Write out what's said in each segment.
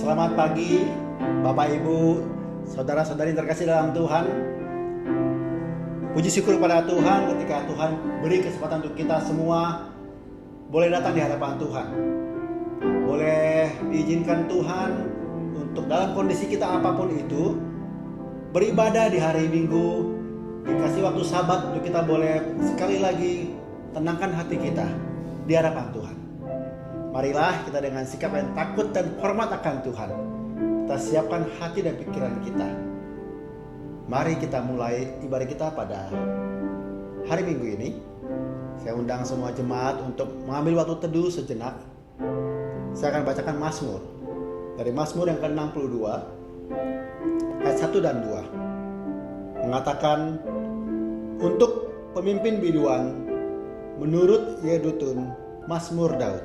Selamat pagi, Bapak Ibu, saudara-saudari terkasih dalam Tuhan. Puji syukur pada Tuhan ketika Tuhan beri kesempatan untuk kita semua boleh datang di hadapan Tuhan. Boleh diizinkan Tuhan untuk dalam kondisi kita apapun itu beribadah di hari Minggu, dikasih waktu Sabat untuk kita boleh sekali lagi tenangkan hati kita di hadapan Tuhan. Marilah kita dengan sikap yang takut dan hormat akan Tuhan, kita siapkan hati dan pikiran kita. Mari kita mulai ibadah kita pada hari Minggu ini. Saya undang semua jemaat untuk mengambil waktu teduh sejenak. Saya akan bacakan Mazmur. Dari Mazmur yang ke-62 ayat 1 dan 2. Mengatakan, untuk pemimpin biduan menurut Yedutun, Mazmur Daud.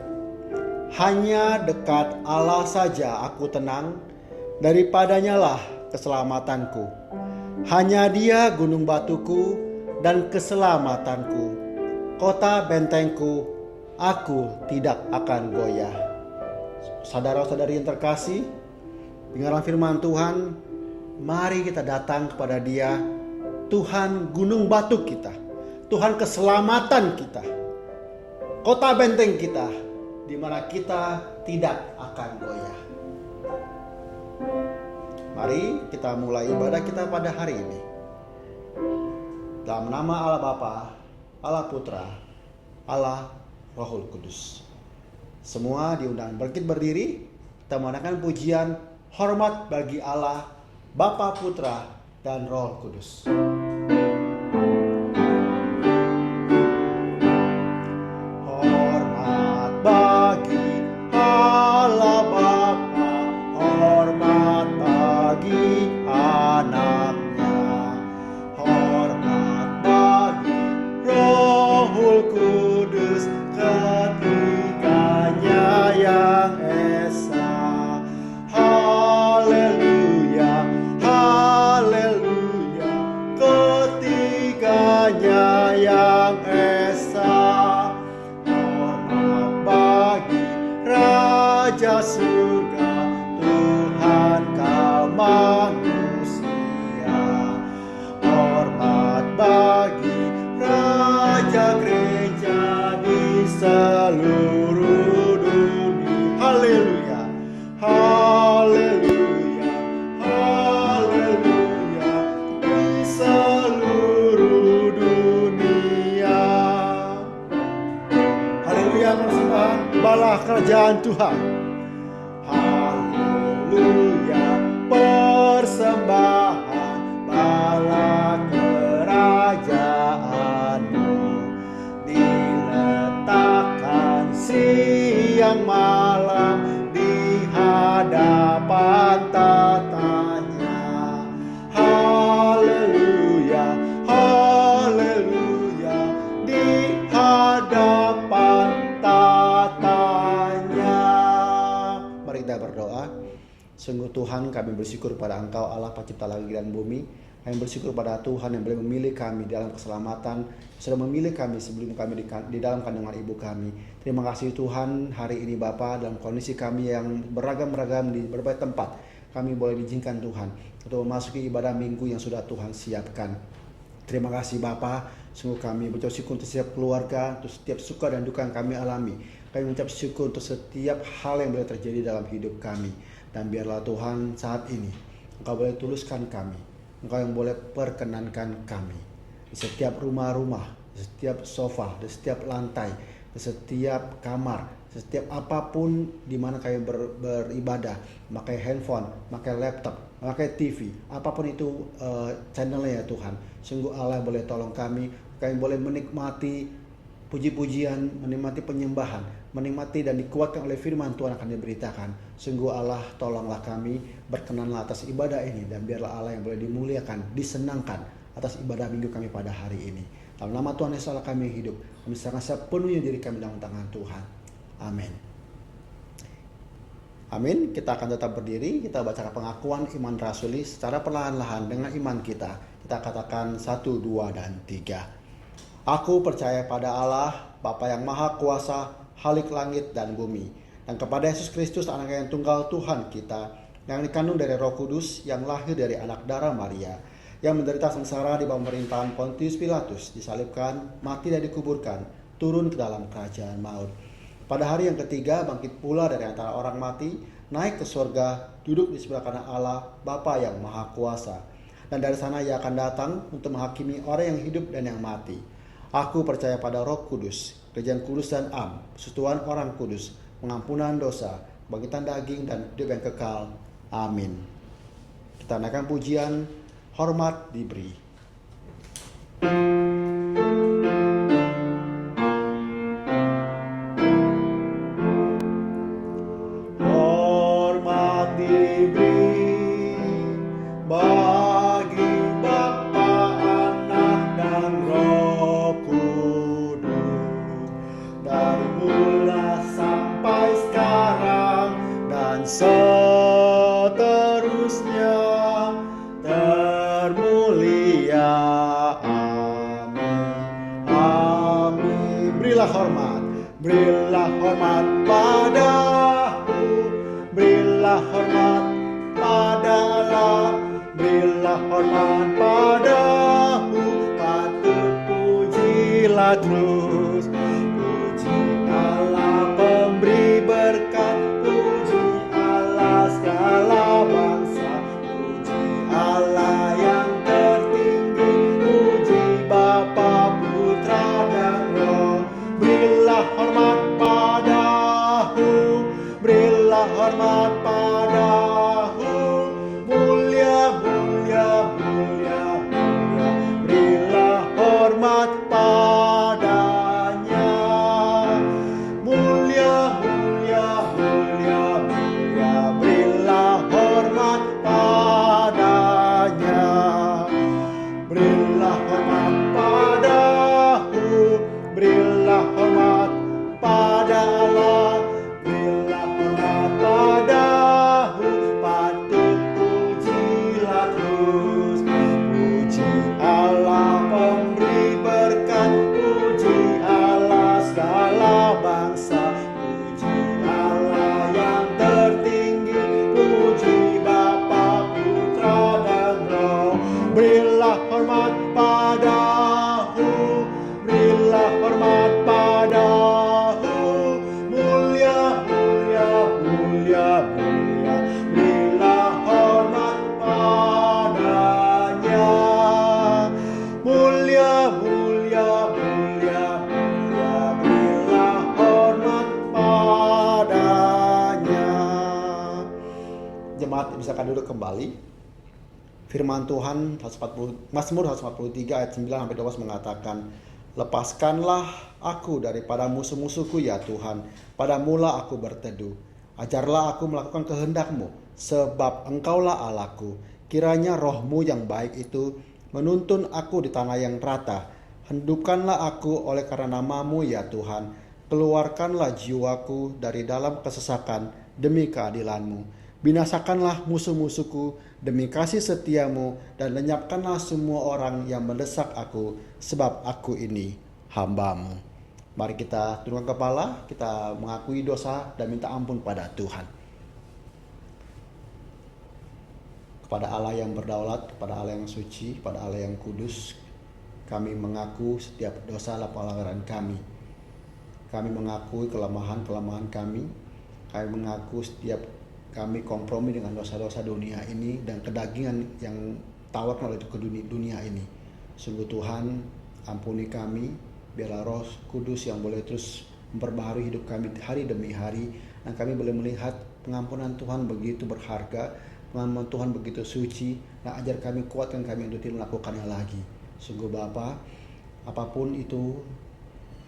Hanya dekat Allah saja aku tenang, daripadanya lah keselamatanku. Hanya Dia gunung batuku dan keselamatanku, kota bentengku, aku tidak akan goyah. Saudara-saudari yang terkasih, dengarlah firman Tuhan. Mari kita datang kepada Dia, Tuhan gunung batu kita, Tuhan keselamatan kita, kota benteng kita, di mana kita tidak akan goyah. Mari kita mulai ibadah kita pada hari ini. Dalam nama Allah Bapa, Allah Putra, Allah Rohul Kudus. Semua diundang bangkit berdiri. Kita mengadakan pujian hormat bagi Allah, Bapa, Putra, dan Roh Kudus. Surga Tuhan kau manusia, hormat bagi Raja Gereja di seluruh dunia. Haleluya, haleluya, haleluya, di seluruh dunia. Haleluya, persembahan balah kerajaan Tuhan. Haleluya, persembahan bala kerajaanmu, diletakkan siang malam di hadapan tatanya. Haleluya, haleluya, di hadapan tatanya. Mari kita berdoa. Sungguh Tuhan, kami bersyukur pada Engkau Allah pencipta langit dan bumi. Kami bersyukur pada Tuhan yang boleh memilih kami dalam keselamatan, sudah memilih kami sebelum kami di dalam kandungan ibu kami. Terima kasih Tuhan, hari ini Bapa, dalam kondisi kami yang beragam-ragam di berbagai tempat, kami boleh diizinkan Tuhan untuk memasuki ibadah minggu yang sudah Tuhan siapkan. Terima kasih Bapa, sungguh kami berucap syukur untuk setiap keluarga, untuk setiap suka dan duka yang kami alami. Kami mengucap syukur untuk setiap hal yang boleh terjadi dalam hidup kami. Dan biarlah Tuhan saat ini Engkau boleh tuluskan kami, Engkau yang boleh perkenankan kami di setiap rumah-rumah, di setiap sofa, di setiap lantai, di setiap kamar, di setiap apapun di mana kami beribadah, memakai handphone, memakai laptop, memakai TV, apapun itu channelnya ya Tuhan. Sungguh Allah boleh tolong kami boleh menikmati puji-pujian, menikmati penyembahan, menikmati dan dikuatkan oleh firman Tuhan akan diberitakan. Sungguh Allah, tolonglah kami, berkenanlah atas ibadah ini, dan biarlah Allah yang boleh dimuliakan, disenangkan atas ibadah minggu kami pada hari ini. Dalam nama Tuhan Yesus Allah kami hidup, kami serahkan sepenuhnya diri kami dalam tangan Tuhan. Amin. Amin. Kita akan tetap berdiri, kita bacakan pengakuan iman rasuli secara perlahan-lahan dengan iman kita. Kita katakan 1, 2, dan 3. Aku percaya pada Allah, Bapa yang Maha Kuasa, Khalik langit dan bumi, dan kepada Yesus Kristus, anak yang tunggal Tuhan kita, yang dikandung dari Roh Kudus, yang lahir dari anak darah Maria, yang menderita sengsara di bawah pemerintahan Pontius Pilatus, disalibkan, mati dan dikuburkan, turun ke dalam kerajaan maut. Pada hari yang ketiga bangkit pula dari antara orang mati, naik ke surga, duduk di sebelah kanan Allah, Bapa yang Maha Kuasa. Dan dari sana ia akan datang untuk menghakimi orang yang hidup dan yang mati. Aku percaya pada Roh Kudus, kerajaan kudus dan persekutuan orang kudus, pengampunan dosa, kebangkitan daging dan hidup yang kekal. Amin. Kita naikkan pujian, hormat diberi. Seterusnya termulia. Amin. Amin. Berilah hormat padaku, berilah hormat pada Allah, berilah hormat padaku, patut pujilah terus. Puji Allah pemberi berkat, puji Allah segala bangsa, puji Allah yang tertinggi, puji Bapa, Putra dan Roh. Berilah hormat padaku, berilah hormat padaku, mulia, mulia, mulia, mulia. Berilah hormat padanya, mulia, mulia, mulia, mulia. Berilah hormat padanya, berilah hormat padaku, berilah hormat pada Allah, berilah hormat padaku, patut pujilah terus. Puji Allah pemberi berkat, puji Allah segala bangsa, puji Allah yang tertinggi, puji Bapa, Putra dan Roh. Berilah hormat padaku, berilah hormat padaku, mulia, mulia, mulia, mulia. Berilah hormat padanya, mulia, mulia, mulia, mulia. Berilah hormat padanya. Jemaat bisa duduk kembali. Firman Tuhan Mazmur 143 ayat 9 sampai 12 mengatakan, lepaskanlah aku daripada musuh-musuhku ya Tuhan, padamulah aku berteduh. Ajarlah aku melakukan kehendak-Mu, sebab Engkaulah Allahku. Kiranya roh-Mu yang baik itu menuntun aku di tanah yang rata. Hendupkanlah aku oleh karena nama-Mu ya Tuhan. Keluarkanlah jiwaku dari dalam kesesakan demi keadilan-Mu. Binasakanlah musuh-musuhku demi kasih setiamu, dan lenyapkanlah semua orang yang mendesak aku, sebab aku ini hamba-Mu. Mari kita tundukkan kepala, kita mengakui dosa dan minta ampun pada Tuhan. Kepada Allah yang berdaulat, kepada Allah yang suci, kepada Allah yang kudus, kami mengaku setiap dosa dan pelanggaran kami. Kami mengakui kelemahan-kelemahan kami. Kami mengaku setiap kami kompromi dengan dosa-dosa dunia ini dan kedagingan yang tawarkan oleh dunia ini. Sungguh Tuhan, ampuni kami, biarlah Roh Kudus yang boleh terus memperbaharui hidup kami hari demi hari, dan kami boleh melihat pengampunan Tuhan begitu berharga, pengampunan Tuhan begitu suci, dan ajar kami, kuatkan kami untuk tidak melakukannya lagi. Sungguh Bapa, apapun itu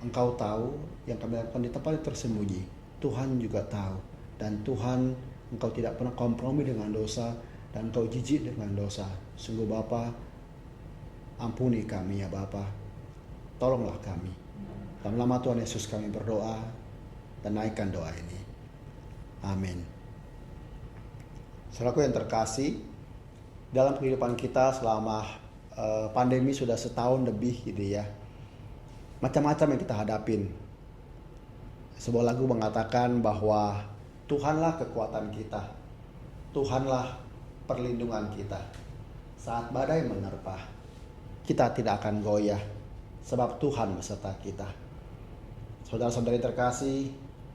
Engkau tahu, yang kami lakukan di tempat yang tersembunyi, Tuhan juga tahu, dan Tuhan, Engkau tidak pernah kompromi dengan dosa, dan Engkau jijik dengan dosa. Sungguh Bapa, ampuni kami ya Bapa. Tolonglah kami. Dalam nama Tuhan Yesus kami berdoa dan naikkan doa ini. Amin. Saudaraku yang terkasih, dalam kehidupan kita selama pandemi sudah setahun lebih gitu ya, macam-macam yang kita hadapin. Sebuah lagu mengatakan bahwa Tuhanlah kekuatan kita, Tuhanlah perlindungan kita. Saat badai menerpa, kita tidak akan goyah, sebab Tuhan beserta kita. Saudara-saudari terkasih,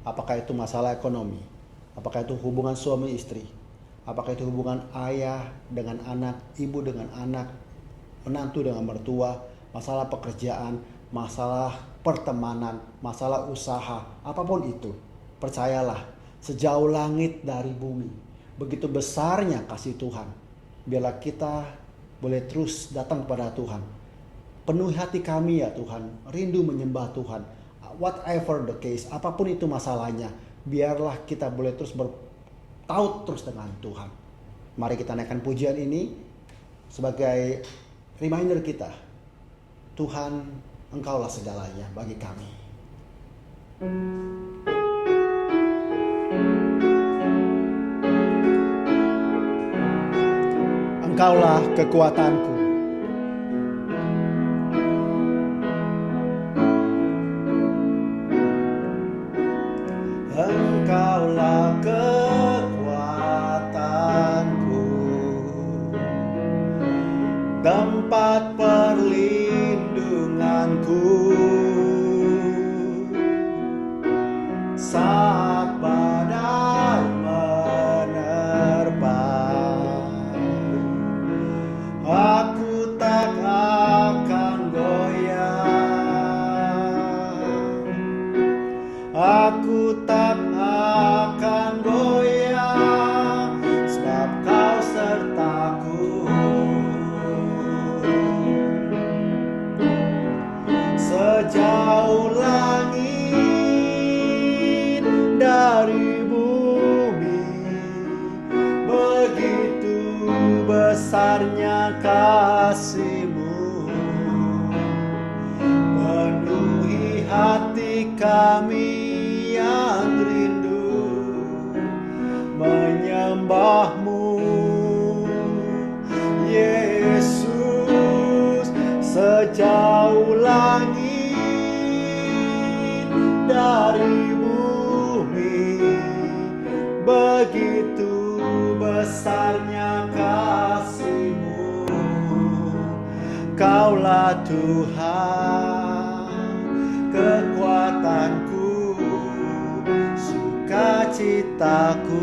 apakah itu masalah ekonomi, apakah itu hubungan suami istri, apakah itu hubungan ayah dengan anak, ibu dengan anak, menantu dengan mertua, masalah pekerjaan, masalah pertemanan, masalah usaha, apapun itu, percayalah, sejauh langit dari bumi, begitu besarnya kasih Tuhan. Biarlah kita boleh terus datang kepada Tuhan. Penuhi hati kami ya Tuhan, rindu menyembah Tuhan. Whatever the case, apapun itu masalahnya, biarlah kita boleh terus bertaut terus dengan Tuhan. Mari kita naikkan pujian ini sebagai reminder kita. Tuhan, Engkaulah segalanya bagi kami. Engkaulah kekuatanku. Engkaulah kekuatanku, tempat perlindunganku saat badai menerpa. Aku tak akan goyah, aku tak akan goyah, sebab Kau sertaku. Sejauh langit dari bumi, begitu besarnya kasih-Mu. Penuhi hati kami yang rindu menyembah-Mu, Yesus. Sejauh langit dari bumi, begitu besarnya kasih-Mu. Kaulah Tuhan, kekuatanku, sukacitaku.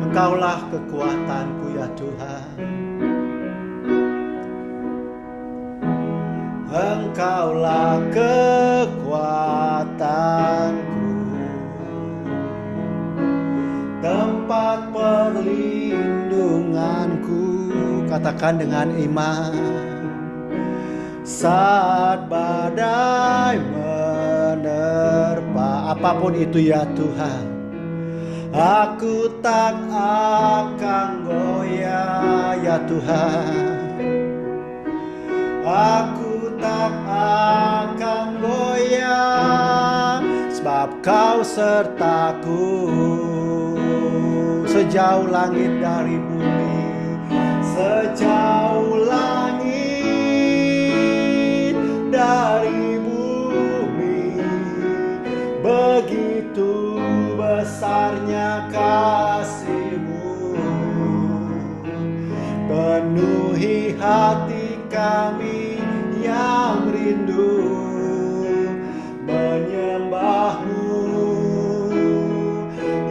Engkaulah kekuatanku ya Tuhan. Engkaulah kekuatanku, tempat perlindunganku. Katakan dengan iman. Saat badai menerpa, apapun itu ya Tuhan, aku tak akan goyah ya Tuhan. Aku tak akan goyah, sebab Kau sertaku. Sejauh langit dari bumi, sejauh langit dari bumi, begitu besarnya kasih-Mu. Penuhi hati kami yang rindu menyembah-Mu,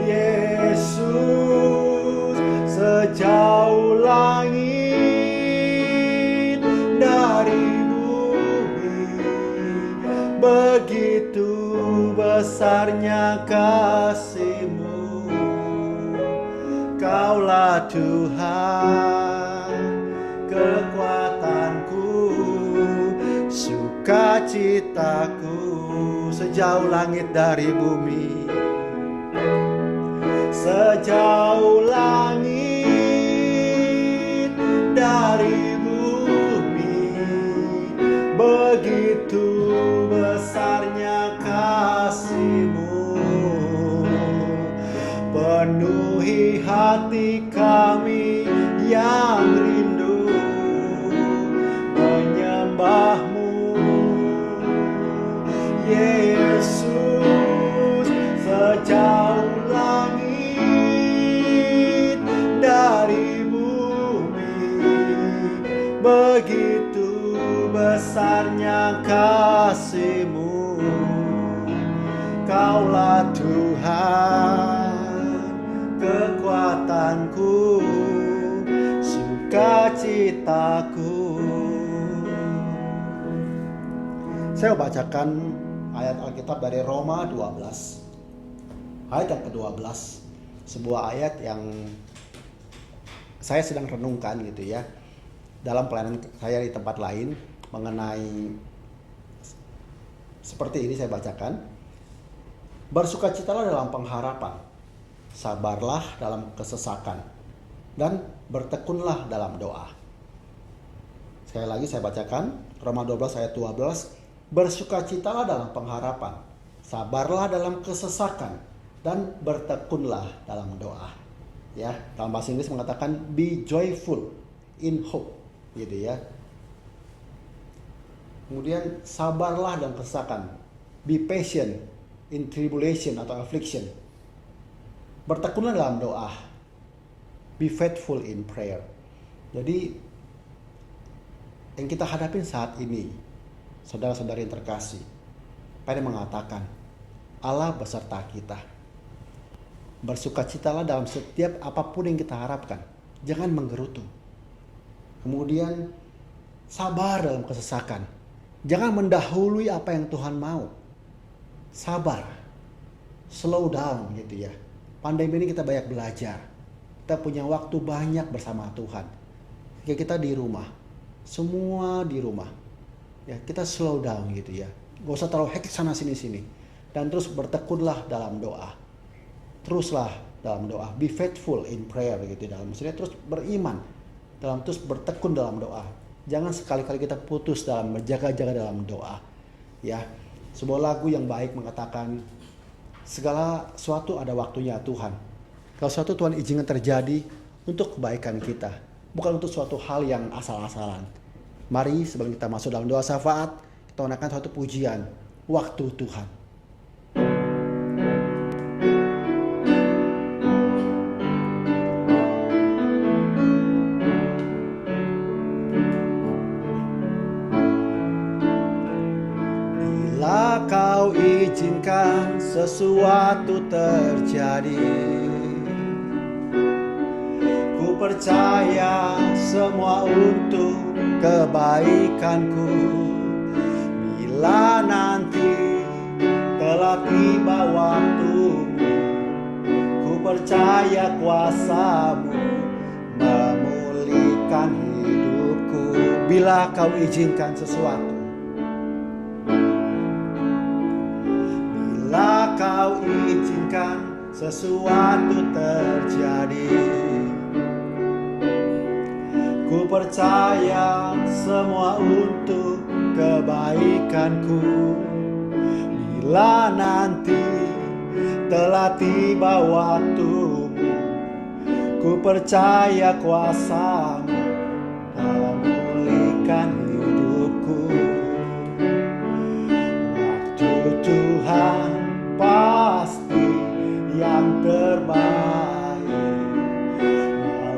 Yesus. Sejauh langit dari bumi, begitu besarnya kasih-Mu. Kaulah Tuhan, kekuatanku, sukacitaku. Sejauh langit dari bumi, sejauh langit dari bumi, begitu besarnya kasih-Mu. Penuhi hati kami yang rindu menyembah-Mu, Yesus. besarnya kasih-Mu, Kaulah Tuhan, kekuatanku, sukacitaku. Saya bacakan ayat Alkitab dari Roma 12. Ayat yang ke-12. Sebuah ayat yang saya sedang renungkan gitu ya. Dalam pelayanan saya di tempat lain mengenai seperti ini saya bacakan. Bersukacitalah dalam pengharapan, sabarlah dalam kesesakan, dan bertekunlah dalam doa. Sekali lagi saya bacakan Roma 12 ayat 12. Bersukacitalah dalam pengharapan, sabarlah dalam kesesakan, dan bertekunlah dalam doa. Ya, dalam bahasa Inggris mengatakan be joyful in hope, gitu ya. Kemudian sabarlah dalam kesesakan, be patient in tribulation atau affliction. Bertekunlah dalam doa, be faithful in prayer. Jadi yang kita hadapin saat ini, saudara-saudari yang terkasih, Paulus mengatakan Allah beserta kita. Bersukacitalah dalam setiap apapun yang kita harapkan, jangan menggerutu. Kemudian sabar dalam kesesakan, jangan mendahului apa yang Tuhan mau. Sabar, slow down gitu ya. Pandemi ini kita banyak belajar, kita punya waktu banyak bersama Tuhan. Jika kita di rumah, semua di rumah, ya kita slow down gitu ya. Gak usah terlalu hektik sana sini. Dan terus bertekunlah dalam doa. Teruslah dalam doa. Be faithful in prayer gitu dalam maksudnya terus beriman dalam terus bertekun dalam doa. Jangan sekali-kali kita putus dalam berjaga-jaga dalam doa. Ya. Sebuah lagu yang baik mengatakan segala sesuatu ada waktunya Tuhan. Kalau sesuatu Tuhan izinkan terjadi untuk kebaikan kita, bukan untuk suatu hal yang asal-asalan. Mari sebelum kita masuk dalam doa syafaat, kita gunakan suatu pujian, waktu Tuhan. Bila Kau izinkan sesuatu terjadi, ku percaya semua untuk kebaikanku. Bila nanti telah tiba waktumu, ku percaya kuasa-Mu memulihkan hidupku. Bila Kau izinkan sesuatu, bila Kau izinkan sesuatu terjadi, ku percaya semua untuk kebaikanku. Bila nanti telah tiba waktumu, ku percaya kuasa-Mu dalam memulihkan hidupku. Waktu Tuhan pasti yang terbaik,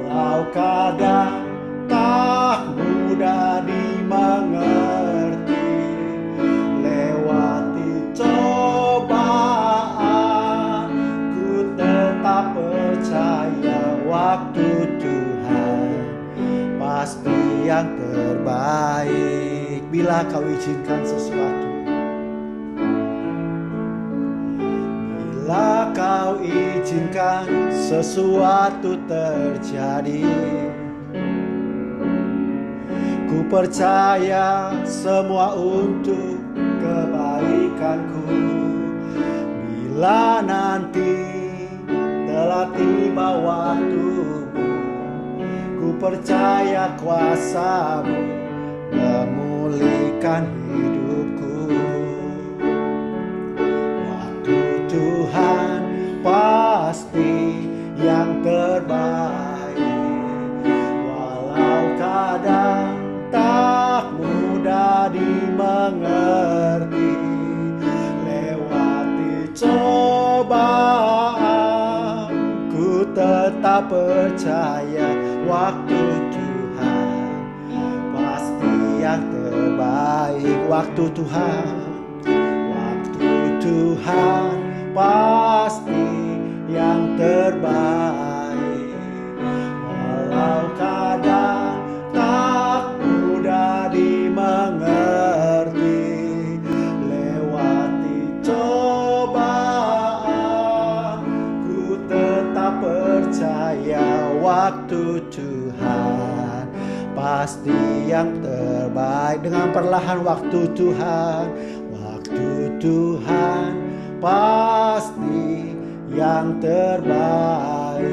walau kadang tak mudah dimengerti. Lewati cobaan, ku tetap percaya waktu Tuhan pasti yang terbaik. Bila Kau izinkan sesuatu, bila Kau izinkan sesuatu terjadi, ku percaya semua untuk kebaikanku. Bila nanti telah tiba waktumu, ku percaya kuasa-Mu memulihkan hidupku. Waktu Tuhan pasti yang terbaik, walau kadang tak mudah dimengerti. Lewati cobaan, ku tetap percaya waktu Tuhan pasti yang terbaik. terbaik. Waktu Tuhan pasti yang terbaik. Walau kadang tak mudah dimengerti, lewati cobaan, ku tetap percaya waktu Tuhan pasti yang terbaik. Dengan perlahan, waktu Tuhan pasti yang terbaik.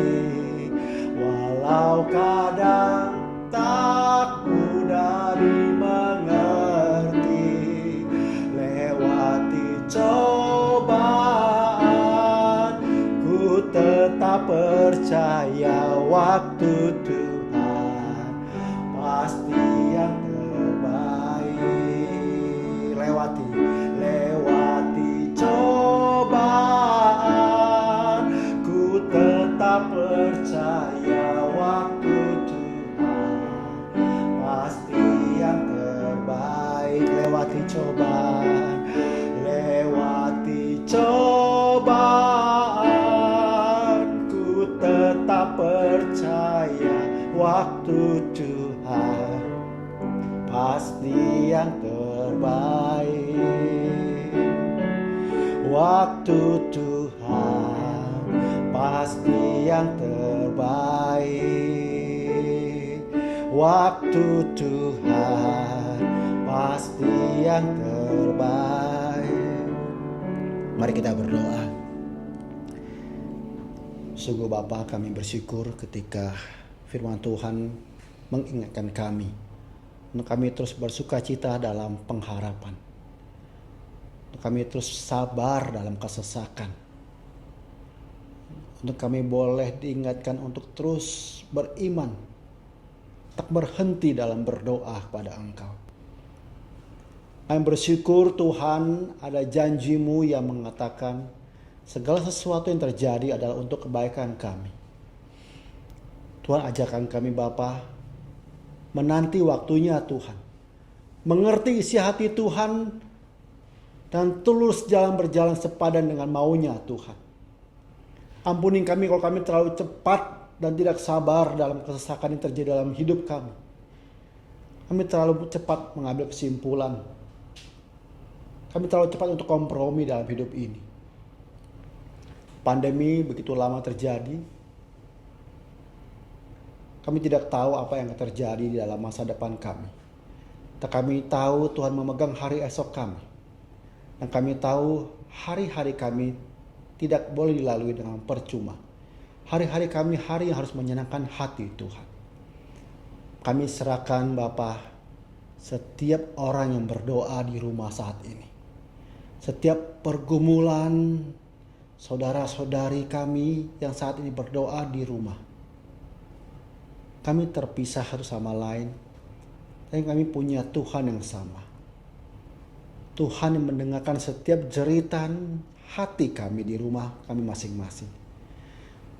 Walau kadang tak mudah dimengerti, lewati cobaan, ku tetap percaya waktu Tuhan pasti yang terbaik. Lewati cobaan, ku tetap percaya waktu Tuhan pasti yang terbaik. Lewati cobaan, ku tetap percaya waktu Tuhan pasti yang terbaik. Waktu Tuhan pasti yang terbaik. Waktu Tuhan pasti yang terbaik. Mari kita berdoa. Sungguh Bapa, kami bersyukur ketika firman Tuhan mengingatkan kami untuk kami terus bersuka cita dalam pengharapan, untuk kami terus sabar dalam kesesakan, untuk kami boleh diingatkan untuk terus beriman, tak berhenti dalam berdoa kepada Engkau. Kami bersyukur Tuhan, ada janji-Mu yang mengatakan segala sesuatu yang terjadi adalah untuk kebaikan kami. Tuhan, ajarkan kami Bapa menanti waktunya Tuhan, mengerti isi hati Tuhan, dan tulus berjalan sepadan dengan maunya Tuhan. Ampuni kami kalau kami terlalu cepat dan tidak sabar dalam kesesakan yang terjadi dalam hidup kami. Kami terlalu cepat mengambil kesimpulan. Kami terlalu cepat untuk kompromi dalam hidup ini. Pandemi begitu lama terjadi. Kami tidak tahu apa yang akan terjadi di dalam masa depan kami. Dan kami tahu Tuhan memegang hari esok kami. Dan kami tahu hari-hari kami tidak boleh dilalui dengan percuma. Hari-hari kami hari yang harus menyenangkan hati Tuhan. Kami serahkan Bapa setiap orang yang berdoa di rumah saat ini. Setiap pergumulan saudara-saudari kami yang saat ini berdoa di rumah. Kami terpisah satu sama lain, tapi kami punya Tuhan yang sama. Tuhan yang mendengarkan setiap jeritan hati kami di rumah kami masing-masing.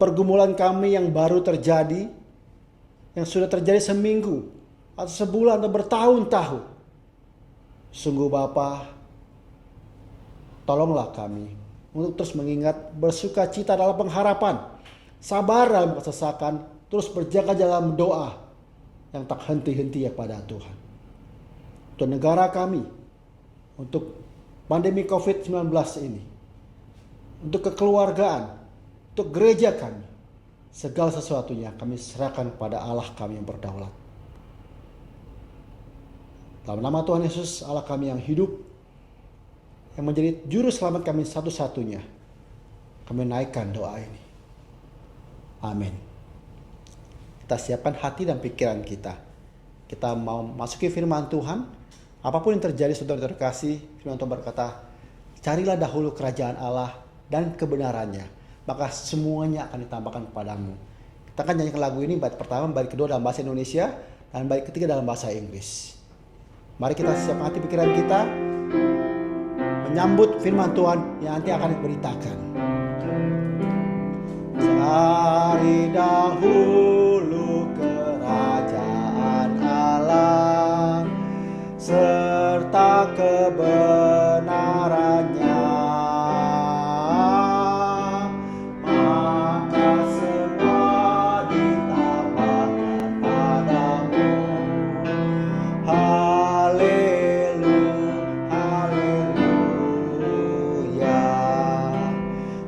Pergumulan kami yang baru terjadi, yang sudah terjadi seminggu, atau sebulan, atau bertahun-tahun. Sungguh Bapa, tolonglah kami untuk terus mengingat bersuka cita dalam pengharapan, sabar dalam kesesakan, terus berjaga dalam doa yang tak henti-henti kepada Tuhan. Untuk negara kami, untuk pandemi COVID-19 ini, untuk kekeluargaan, untuk gereja kami, segala sesuatunya kami serahkan kepada Allah kami yang berdaulat. Dalam nama Tuhan Yesus, Allah kami yang hidup, yang menjadi juru selamat kami satu-satunya, kami naikkan doa ini. Amin. Kita siapkan hati dan pikiran kita. Kita mau masuki firman Tuhan. Apapun yang terjadi, saudara terkasih, firman Tuhan berkata, carilah dahulu kerajaan Allah dan kebenarannya, maka semuanya akan ditambahkan kepadamu. Kita akan nyanyikan lagu ini, bait pertama, bait kedua dalam bahasa Indonesia, dan bait ketiga dalam bahasa Inggris. Mari kita siapkan hati pikiran kita, menyambut firman Tuhan yang nanti akan diberitakan. Cari dahulu kerajaan Allah, serta kebenarannya, maka semua ditambahkan padamu. Haleluya.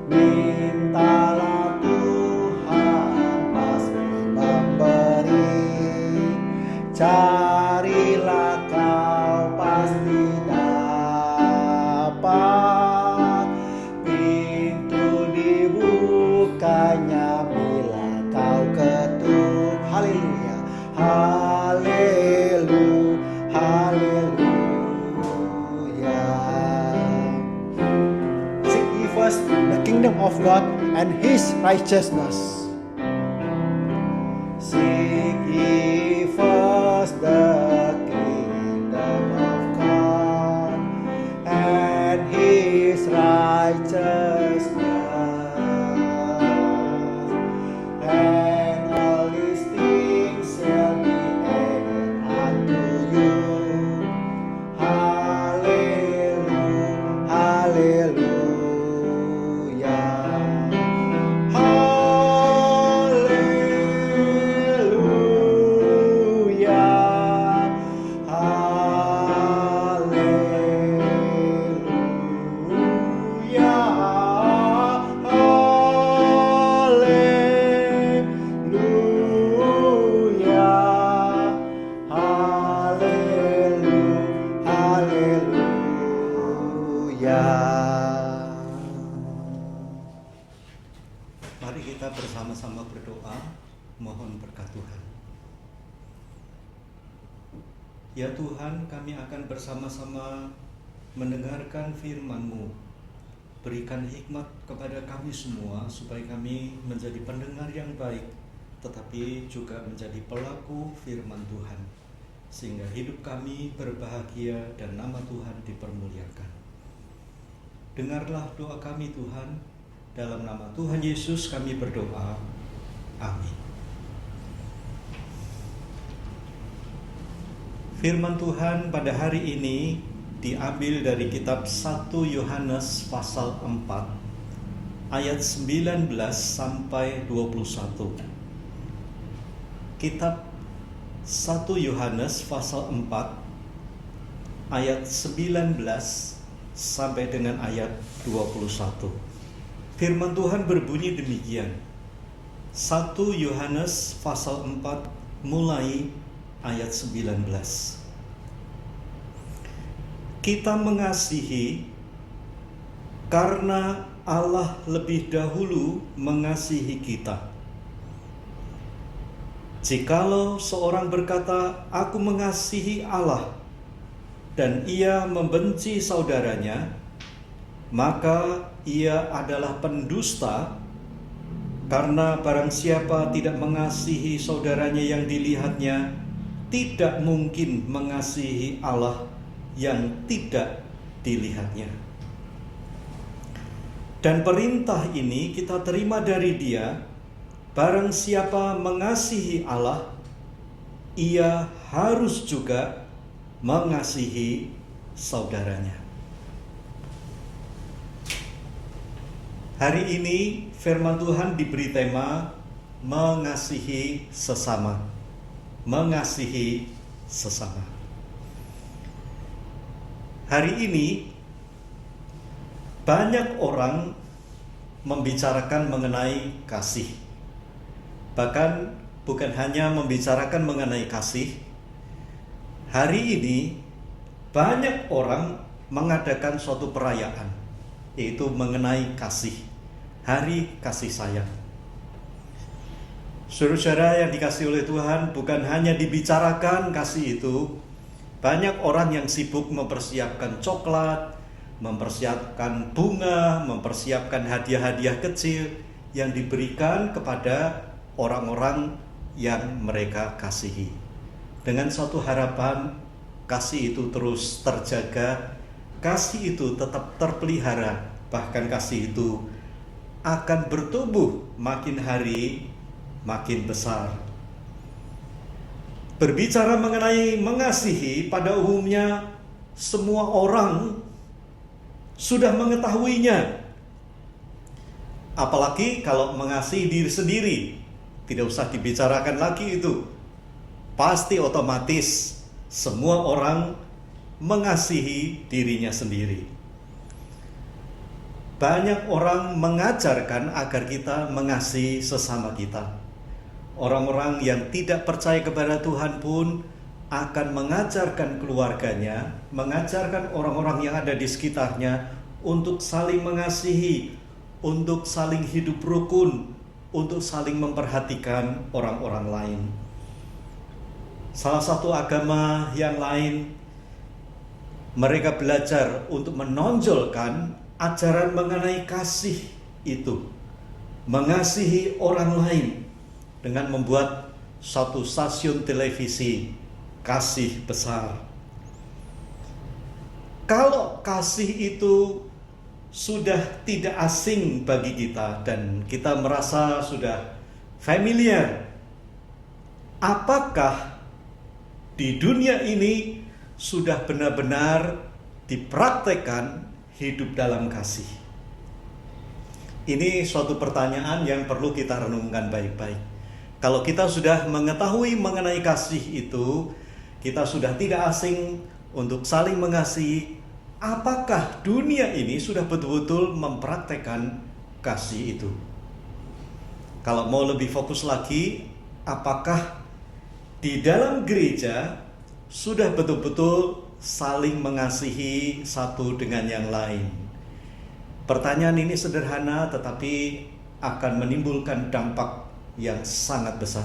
Mintalah Tuhan pasti memberi, carilah kau pasti dapat, pintu dibukanya bila kau ketuk. Haleluya, haleluya. Seek ye first the kingdom of God and His righteousness. Seek ye first the kingdom of God and His righteousness, and all these things shall be added unto you. Hallelujah. Mari kita bersama-sama berdoa, mohon berkat Tuhan. Ya Tuhan, kami akan bersama-sama mendengarkan firman-Mu. Berikan hikmat kepada kami semua, supaya kami menjadi pendengar yang baik, tetapi juga menjadi pelaku firman Tuhan, sehingga hidup kami berbahagia dan nama Tuhan dipermuliakan. Dengarlah doa kami Tuhan, dalam nama Tuhan Yesus kami berdoa. Amin. Firman Tuhan pada hari ini diambil dari kitab 1 Yohanes pasal 4 ayat 19 sampai 21. Kitab 1 Yohanes pasal 4 ayat 19 sampai dengan ayat 21. Firman Tuhan berbunyi demikian. 1 Yohanes pasal 4 mulai ayat 19. Kita mengasihi karena Allah lebih dahulu mengasihi kita. Jikalau seorang berkata, "Aku mengasihi Allah," dan ia membenci saudaranya, maka ia adalah pendusta, karena barang siapa tidak mengasihi saudaranya yang dilihatnya, tidak mungkin mengasihi Allah yang tidak dilihatnya. Dan perintah ini kita terima dari Dia, barang siapa mengasihi Allah, ia harus juga mengasihi saudaranya. Hari ini firman Tuhan diberi tema mengasihi sesama. Mengasihi sesama. Hari ini banyak orang membicarakan mengenai kasih. Bahkan bukan hanya membicarakan mengenai kasih. Hari ini banyak orang mengadakan suatu perayaan, yaitu mengenai kasih. Hari kasih sayang. Saudara-saudara yang dikasihi oleh Tuhan, bukan hanya dibicarakan kasih itu, banyak orang yang sibuk mempersiapkan coklat, mempersiapkan bunga, mempersiapkan hadiah-hadiah kecil yang diberikan kepada orang-orang yang mereka kasihi. Dengan suatu harapan kasih itu terus terjaga, kasih itu tetap terpelihara, bahkan kasih itu akan bertumbuh makin hari makin besar. Berbicara mengenai mengasihi, pada umumnya semua orang sudah mengetahuinya. Apalagi kalau mengasihi diri sendiri, tidak usah dibicarakan lagi itu. Pasti otomatis semua orang mengasihi dirinya sendiri. Banyak orang mengajarkan agar kita mengasihi sesama kita. Orang-orang yang tidak percaya kepada Tuhan pun akan mengajarkan keluarganya, mengajarkan orang-orang yang ada di sekitarnya untuk saling mengasihi, untuk saling hidup rukun, untuk saling memperhatikan orang-orang lain. Salah satu agama yang lain, mereka belajar untuk menonjolkan ajaran mengenai kasih itu, mengasihi orang lain, dengan membuat satu stasiun televisi kasih besar. Kalau kasih itu sudah tidak asing bagi kita dan kita merasa sudah familiar, apakah di dunia ini sudah benar-benar dipraktekkan hidup dalam kasih? Ini suatu pertanyaan yang perlu kita renungkan baik-baik. Kalau kita sudah mengetahui mengenai kasih itu, kita sudah tidak asing untuk saling mengasihi, apakah dunia ini sudah betul-betul mempraktekkan kasih itu? Kalau mau lebih fokus lagi, apakah di dalam gereja sudah betul-betul saling mengasihi satu dengan yang lain? Pertanyaan ini sederhana tetapi akan menimbulkan dampak yang sangat besar.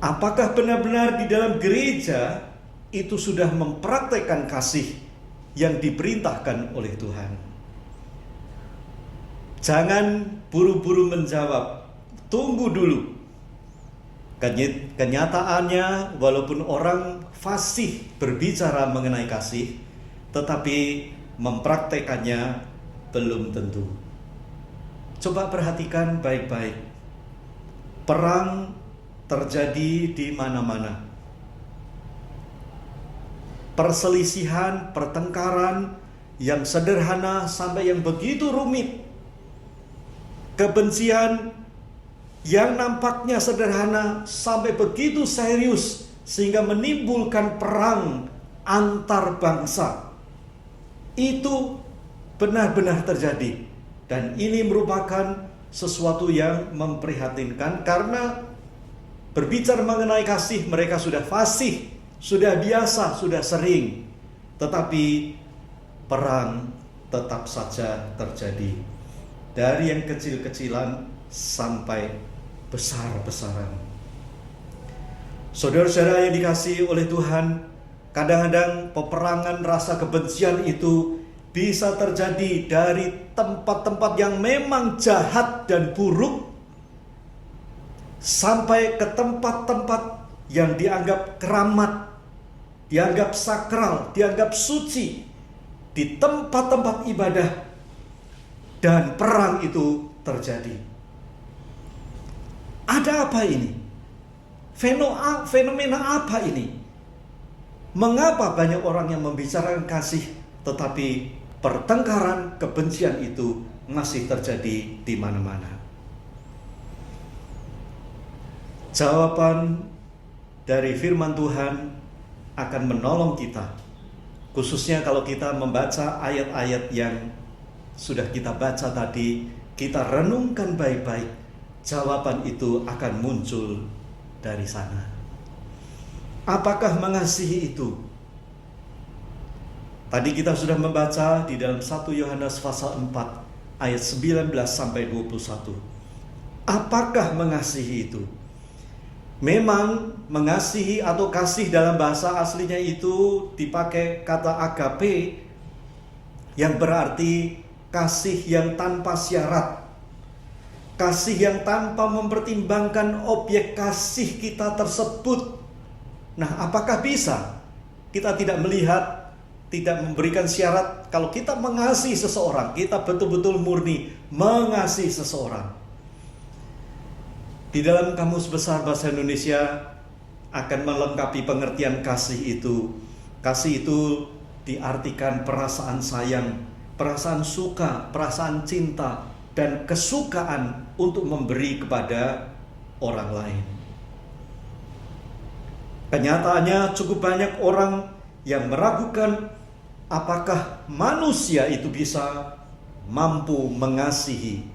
Apakah benar-benar di dalam gereja itu sudah mempraktekkan kasih yang diperintahkan oleh Tuhan? Jangan buru-buru menjawab, tunggu dulu. Kenyataannya, walaupun orang fasih berbicara mengenai kasih, tetapi mempraktekannya belum tentu. Coba perhatikan baik-baik. Perang terjadi di mana-mana. Perselisihan, pertengkaran yang sederhana sampai yang begitu rumit. Kebencian yang nampaknya sederhana sampai begitu serius sehingga menimbulkan perang antar bangsa. Itu benar-benar terjadi. Dan ini merupakan sesuatu yang memprihatinkan karena berbicara mengenai kasih mereka sudah fasih, sudah biasa, sudah sering. Tetapi perang tetap saja terjadi. Dari yang kecil-kecilan sampai besar-besaran. Saudara-saudara yang dikasihi oleh Tuhan, kadang-kadang peperangan rasa kebencian itu bisa terjadi dari tempat-tempat yang memang jahat dan buruk sampai ke tempat-tempat yang dianggap keramat, dianggap sakral, dianggap suci, di tempat-tempat ibadah, dan perang itu terjadi. Ada apa ini? Fenomena apa ini? Mengapa banyak orang yang membicarakan kasih tetapi pertengkaran, kebencian itu masih terjadi di mana-mana? Jawaban dari firman Tuhan akan menolong kita, khususnya kalau kita membaca ayat-ayat yang sudah kita baca tadi, kita renungkan baik-baik, jawaban itu akan muncul dari sana. Apakah mengasihi itu? Tadi kita sudah membaca di dalam 1 Yohanes pasal 4 ayat 19 sampai 21. Apakah mengasihi itu? Memang mengasihi atau kasih dalam bahasa aslinya itu dipakai kata agape, yang berarti kasih yang tanpa syarat. Kasih yang tanpa mempertimbangkan objek kasih kita tersebut. Nah, apakah bisa kita tidak melihat, tidak memberikan syarat? Kalau kita mengasihi seseorang, kita betul-betul murni mengasihi seseorang. Di dalam Kamus Besar Bahasa Indonesia akan melengkapi pengertian kasih itu. Kasih itu diartikan perasaan sayang, perasaan suka, perasaan cinta, dan kesukaan untuk memberi kepada orang lain. Kenyataannya cukup banyak orang yang meragukan apakah manusia itu bisa mampu mengasihi.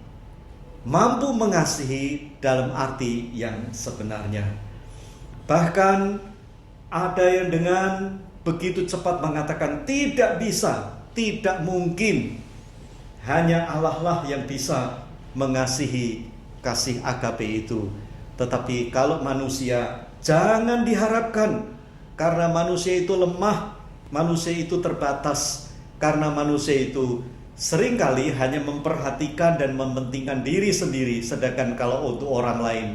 Mampu mengasihi dalam arti yang sebenarnya. Bahkan ada yang dengan begitu cepat mengatakan tidak bisa, tidak mungkin. Hanya Allah lah yang bisa mengasihi kasih agape itu. Tetapi kalau manusia, jangan diharapkan, karena manusia itu lemah, manusia itu terbatas, karena manusia itu seringkali hanya memperhatikan dan mementingkan diri sendiri, sedangkan kalau untuk orang lain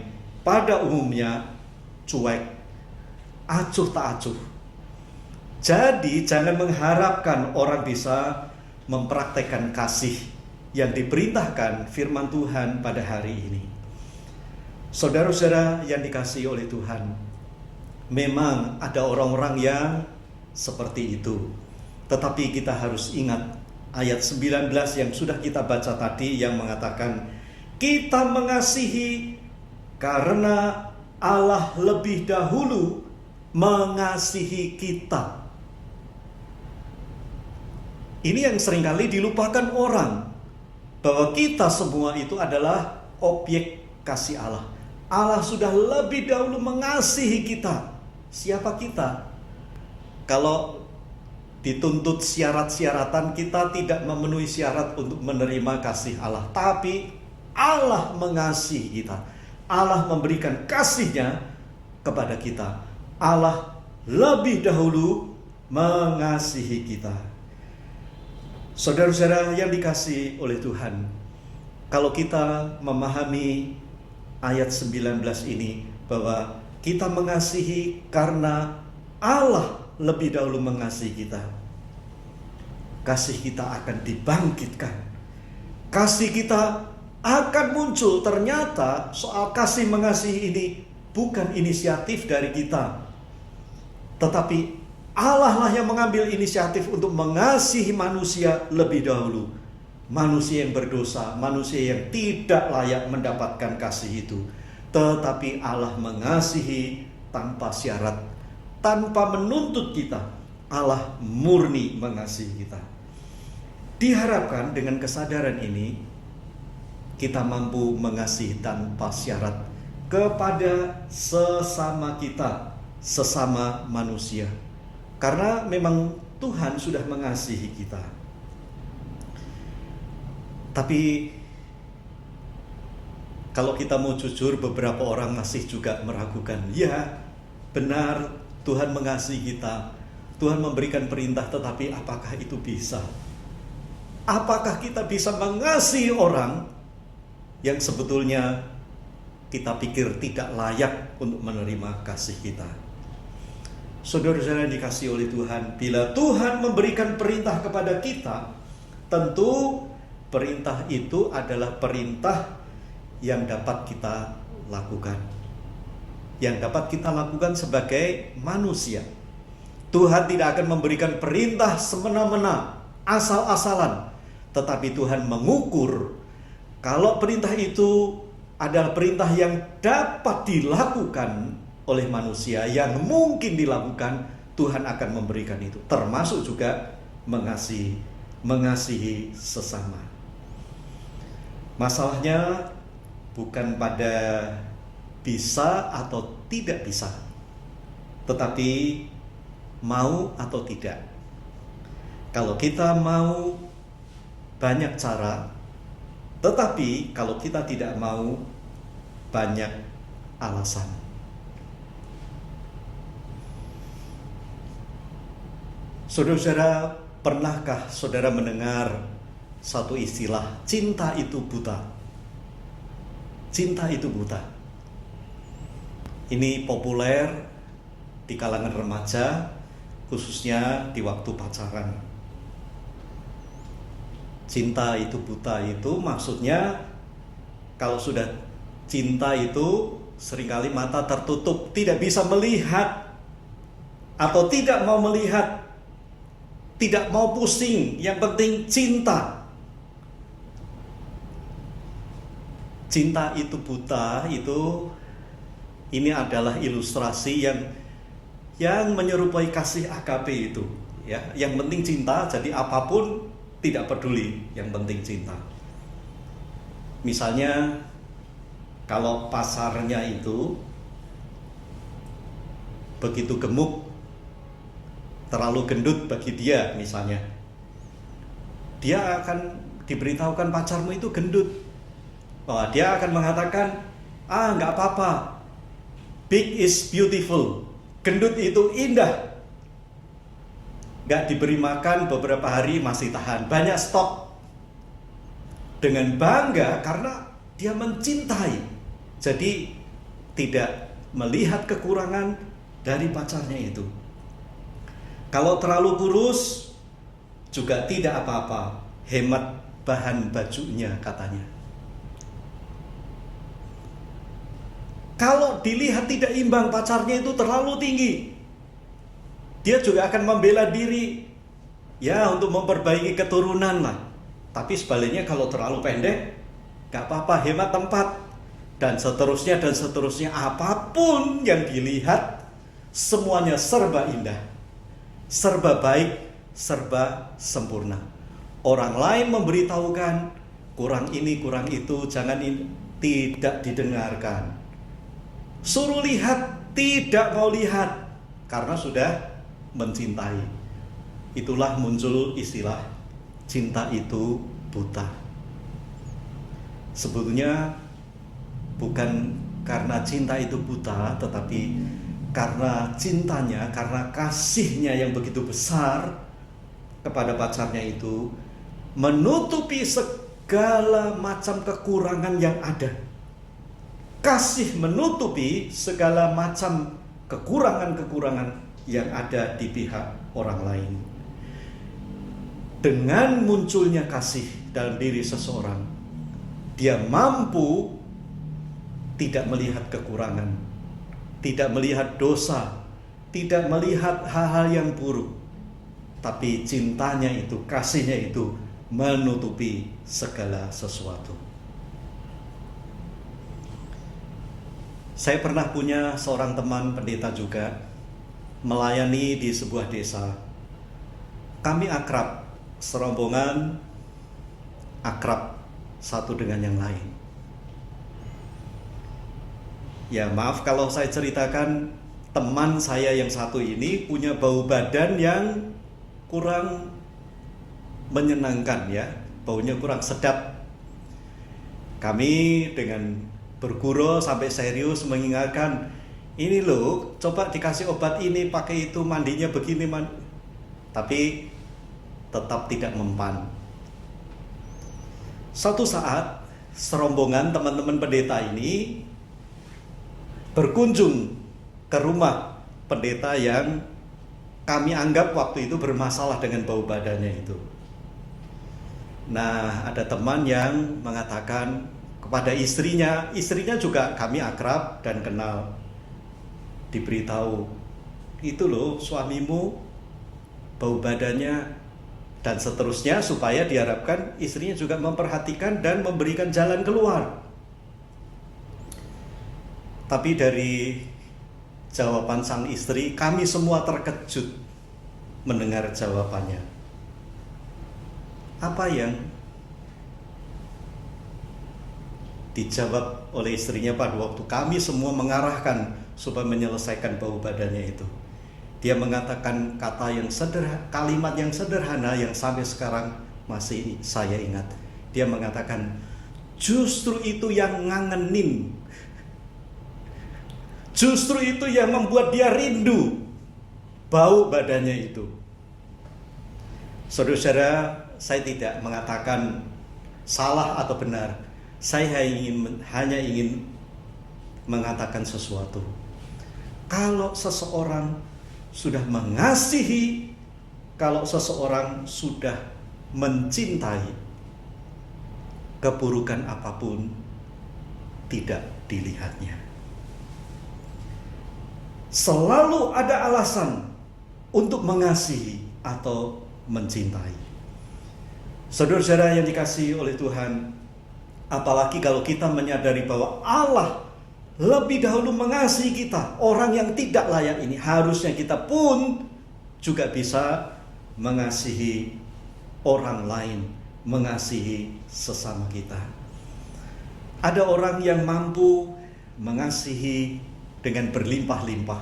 pada umumnya cuek, acuh tak acuh. Jadi jangan mengharapkan orang bisa mempraktekkan kasih yang diperintahkan firman Tuhan pada hari ini. Saudara-saudara yang dikasihi oleh Tuhan, memang ada orang-orang yang seperti itu. Tetapi kita harus ingat ayat 19 yang sudah kita baca tadi yang mengatakan kita mengasihi karena Allah lebih dahulu mengasihi kita. Ini yang seringkali dilupakan orang, bahwa kita semua itu adalah objek kasih Allah. Allah sudah lebih dahulu mengasihi kita. Siapa kita? Kalau dituntut syarat-syaratan, kita tidak memenuhi syarat untuk menerima kasih Allah. Tapi Allah mengasihi kita. Allah memberikan kasih-Nya kepada kita. Allah lebih dahulu mengasihi kita. Saudara-saudara yang dikasihi oleh Tuhan, kalau kita memahami ayat 19 ini, bahwa kita mengasihi karena Allah lebih dahulu mengasihi kita, kasih kita akan dibangkitkan. Kasih kita akan muncul. Ternyata soal kasih mengasihi ini bukan inisiatif dari kita, tetapi Allah lah yang mengambil inisiatif untuk mengasihi manusia lebih dahulu. Manusia yang berdosa, manusia yang tidak layak mendapatkan kasih itu. Tetapi Allah mengasihi tanpa syarat, tanpa menuntut kita. Allah murni mengasihi kita. Diharapkan dengan kesadaran ini, kita mampu mengasihi tanpa syarat kepada sesama kita, sesama manusia. Karena memang Tuhan sudah mengasihi kita. Tapi kalau kita mau jujur, beberapa orang masih juga meragukan. Ya, benar Tuhan mengasihi kita. Tuhan memberikan perintah, tetapi apakah itu bisa? Apakah kita bisa mengasihi orang yang sebetulnya kita pikir tidak layak untuk menerima kasih kita? Saudara-saudara yang dikasihi oleh Tuhan, bila Tuhan memberikan perintah kepada kita, tentu perintah itu adalah perintah yang dapat kita lakukan. Yang dapat kita lakukan sebagai manusia. Tuhan tidak akan memberikan perintah semena-mena, asal-asalan. Tetapi Tuhan mengukur kalau perintah itu adalah perintah yang dapat dilakukan oleh manusia, yang mungkin dilakukan, Tuhan akan memberikan itu. Termasuk juga mengasihi sesama. Masalahnya bukan pada bisa atau tidak bisa, tetapi mau atau tidak. Kalau kita mau, banyak cara. Tetapi kalau kita tidak mau, banyak alasan. Saudara-saudara, pernahkah saudara mendengar satu istilah, cinta itu buta? Cinta itu buta. Ini populer di kalangan remaja, khususnya di waktu pacaran. Cinta itu buta itu maksudnya, kalau sudah cinta itu seringkali mata tertutup, tidak bisa melihat atau tidak mau melihat, tidak mau pusing, yang penting cinta. Cinta itu buta, ini adalah ilustrasi yang menyerupai kasih agape itu, ya. Yang penting cinta, jadi apapun tidak peduli, yang penting cinta. Misalnya kalau pasarnya itu begitu gemuk, terlalu gendut bagi dia misalnya, dia akan diberitahukan pacarmu itu gendut. Dia akan mengatakan, nggak apa-apa, big is beautiful, gendut itu indah. Nggak diberi makan beberapa hari masih tahan, banyak stok. Dengan bangga karena dia mencintai, jadi tidak melihat kekurangan dari pacarnya itu. Kalau terlalu kurus juga tidak apa-apa, hemat bahan bajunya katanya. Kalau dilihat tidak imbang, pacarnya itu terlalu tinggi, dia juga akan membela diri, ya, untuk memperbaiki keturunan lah. Tapi sebaliknya kalau terlalu pendek, gak apa-apa, hemat tempat, dan seterusnya. Apapun yang dilihat, semuanya serba indah, serba baik, serba sempurna. Orang lain memberitahukan kurang ini, kurang itu, jangan ini, tidak didengarkan. Suruh lihat, tidak mau lihat, karena sudah mencintai. Itulah muncul istilah cinta itu buta. Sebetulnya bukan karena cinta itu buta, tetapi karena cintanya, karena kasihnya yang begitu besar kepada pacarnya itu, menutupi segala macam kekurangan yang ada. Kasih menutupi segala macam kekurangan-kekurangan yang ada di pihak orang lain. Dengan munculnya kasih dalam diri seseorang, dia mampu tidak melihat kekurangan, tidak melihat dosa, tidak melihat hal-hal yang buruk, tapi cintanya itu, kasihnya itu menutupi segala sesuatu. Saya pernah punya seorang teman pendeta juga, melayani di sebuah desa. Kami akrab, serombongan akrab satu dengan yang lain. Ya, maaf kalau saya ceritakan, teman saya yang satu ini punya bau badan yang kurang menyenangkan, ya, baunya kurang sedap. Kami dengan bergurau sampai serius mengingatkan, ini loh, coba dikasih obat ini, pakai itu, mandinya begini, tapi tetap tidak mempan. Suatu saat serombongan teman-teman pendeta ini berkunjung ke rumah pendeta yang kami anggap waktu itu bermasalah dengan bau badannya itu. Nah, ada teman yang mengatakan kepada istrinya juga kami akrab dan kenal, diberitahu, itu loh suamimu bau badannya, dan seterusnya, supaya diharapkan istrinya juga memperhatikan dan memberikan jalan keluar. Tapi dari jawaban sang istri, kami semua terkejut mendengar jawabannya. Apa yang dijawab oleh istrinya pada waktu kami semua mengarahkan supaya menyelesaikan bau badannya itu? Dia mengatakan kalimat yang sederhana yang sampai sekarang masih saya ingat. Dia mengatakan, justru itu yang ngangenin, justru itu yang membuat dia rindu bau badannya itu. Saudara-saudara, saya tidak mengatakan salah atau benar. Saya hanya ingin mengatakan sesuatu. Kalau seseorang sudah mengasihi, kalau seseorang sudah mencintai, keburukan apapun tidak dilihatnya. Selalu ada alasan untuk mengasihi atau mencintai. Saudara-saudara yang dikasihi oleh Tuhan, apalagi kalau kita menyadari bahwa Allah lebih dahulu mengasihi kita, orang yang tidak layak ini, harusnya kita pun juga bisa mengasihi orang lain, mengasihi sesama kita. Ada orang yang mampu mengasihi dengan berlimpah-limpah.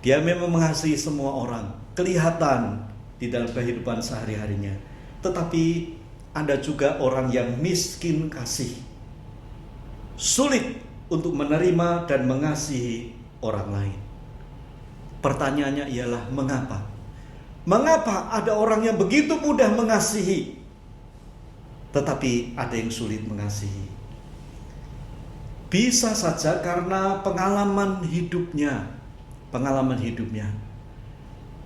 Dia memang mengasihi semua orang, kelihatan di dalam kehidupan sehari-harinya. Tetapi ada juga orang yang miskin kasih, sulit untuk menerima dan mengasihi orang lain. Pertanyaannya ialah mengapa? Mengapa ada orang yang begitu mudah mengasihi, tetapi ada yang sulit mengasihi? Bisa saja karena pengalaman hidupnya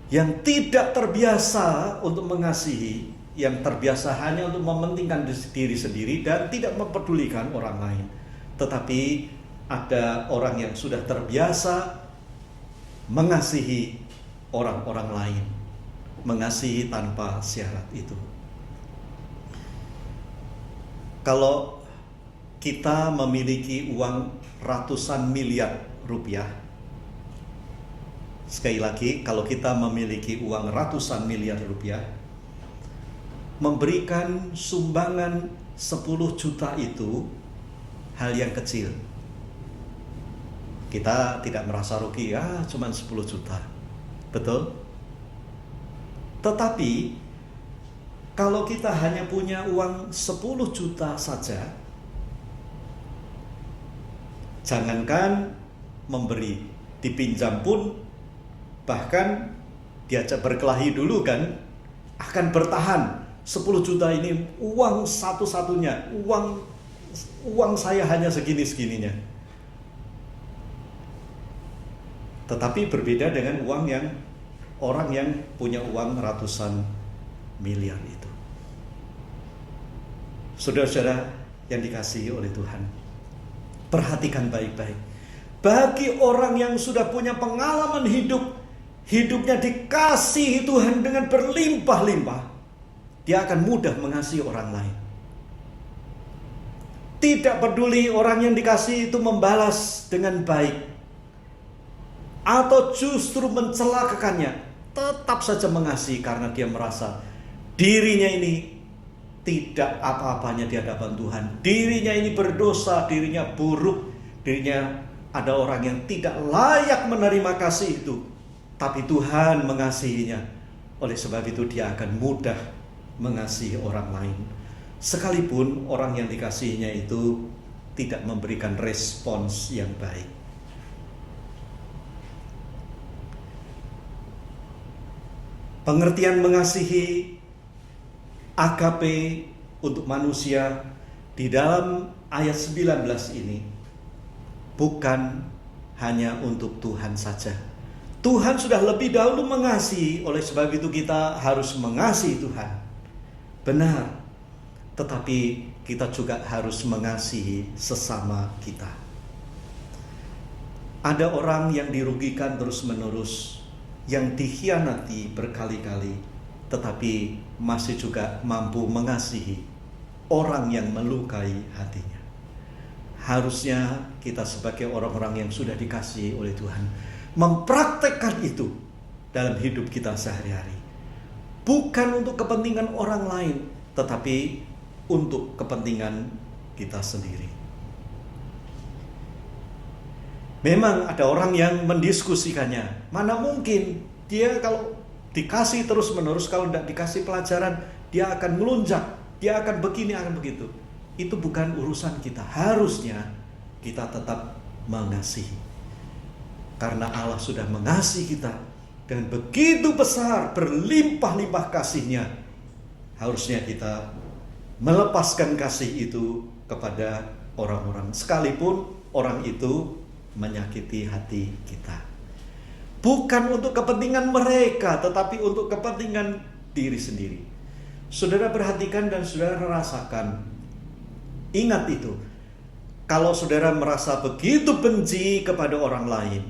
yang tidak terbiasa untuk mengasihi, yang terbiasa hanya untuk mementingkan diri sendiri dan tidak mempedulikan orang lain. Tetapi ada orang yang sudah terbiasa mengasihi orang-orang lain, mengasihi tanpa syarat itu. Kalau kita memiliki uang ratusan miliar rupiah, sekali lagi, kalau kita memiliki uang ratusan miliar rupiah, memberikan sumbangan 10 juta itu hal yang kecil. Kita tidak merasa rugi, cuma 10 juta. Betul? Tetapi kalau kita hanya punya uang 10 juta saja, jangankan memberi, dipinjam pun, bahkan diajak berkelahi dulu kan, akan bertahan. 10 juta ini uang satu-satunya, uang saya hanya segini-segininya. Tetapi berbeda dengan uang yang orang yang punya uang ratusan miliar itu. Saudara-saudara yang dikasihi oleh Tuhan, perhatikan baik-baik. Bagi orang yang sudah punya pengalaman hidupnya dikasihi Tuhan dengan berlimpah-limpah, dia akan mudah mengasihi orang lain. Tidak peduli orang yang dikasihi itu membalas dengan baik atau justru mencelakakannya, tetap saja mengasihi karena dia merasa dirinya ini tidak apa-apanya di hadapan Tuhan. Dirinya ini berdosa, dirinya buruk, dirinya ada orang yang tidak layak menerima kasih itu. Tapi Tuhan mengasihinya. Oleh sebab itu dia akan mudah mengasihi orang lain. Sekalipun orang yang dikasihinya itu tidak memberikan respons yang baik. Pengertian mengasihi agape untuk manusia di dalam ayat 19 ini bukan hanya untuk Tuhan saja. Tuhan sudah lebih dahulu mengasihi, oleh sebab itu kita harus mengasihi Tuhan. Benar, tetapi kita juga harus mengasihi sesama kita. Ada orang yang dirugikan terus-menerus, yang dikhianati berkali-kali, tetapi masih juga mampu mengasihi orang yang melukai hatinya. Harusnya kita sebagai orang-orang yang sudah dikasihi oleh Tuhan mempraktekkan itu dalam hidup kita sehari-hari. Bukan untuk kepentingan orang lain, tetapi untuk kepentingan kita sendiri. Memang ada orang yang mendiskusikannya. Mana mungkin dia kalau dikasih terus-menerus, kalau tidak dikasih pelajaran, dia akan melunjak, dia akan begini, akan begitu. Itu bukan urusan kita. Harusnya kita tetap mengasihi. Karena Allah sudah mengasihi kita dengan begitu besar, berlimpah-limpah kasih-Nya. Harusnya kita melepaskan kasih itu kepada orang-orang, sekalipun orang itu menyakiti hati kita. Bukan untuk kepentingan mereka, tetapi untuk kepentingan diri sendiri. Saudara perhatikan dan saudara rasakan. Ingat itu. Kalau saudara merasa begitu benci kepada orang lain,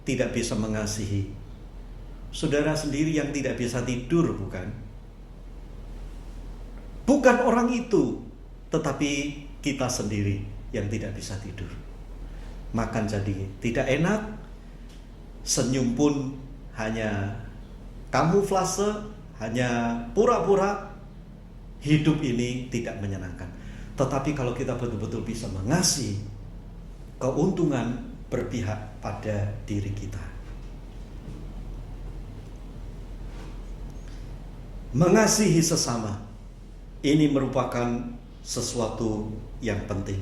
tidak bisa mengasihi? Saudara sendiri yang tidak bisa tidur, bukan? Bukan orang itu, tetapi kita sendiri yang tidak bisa tidur. Makan jadi tidak enak, senyum pun hanya kamuflase, hanya pura-pura. Hidup ini tidak menyenangkan. Tetapi kalau kita betul-betul bisa mengasihi, keuntungan berpihak pada diri kita. Mengasihi sesama ini merupakan sesuatu yang penting.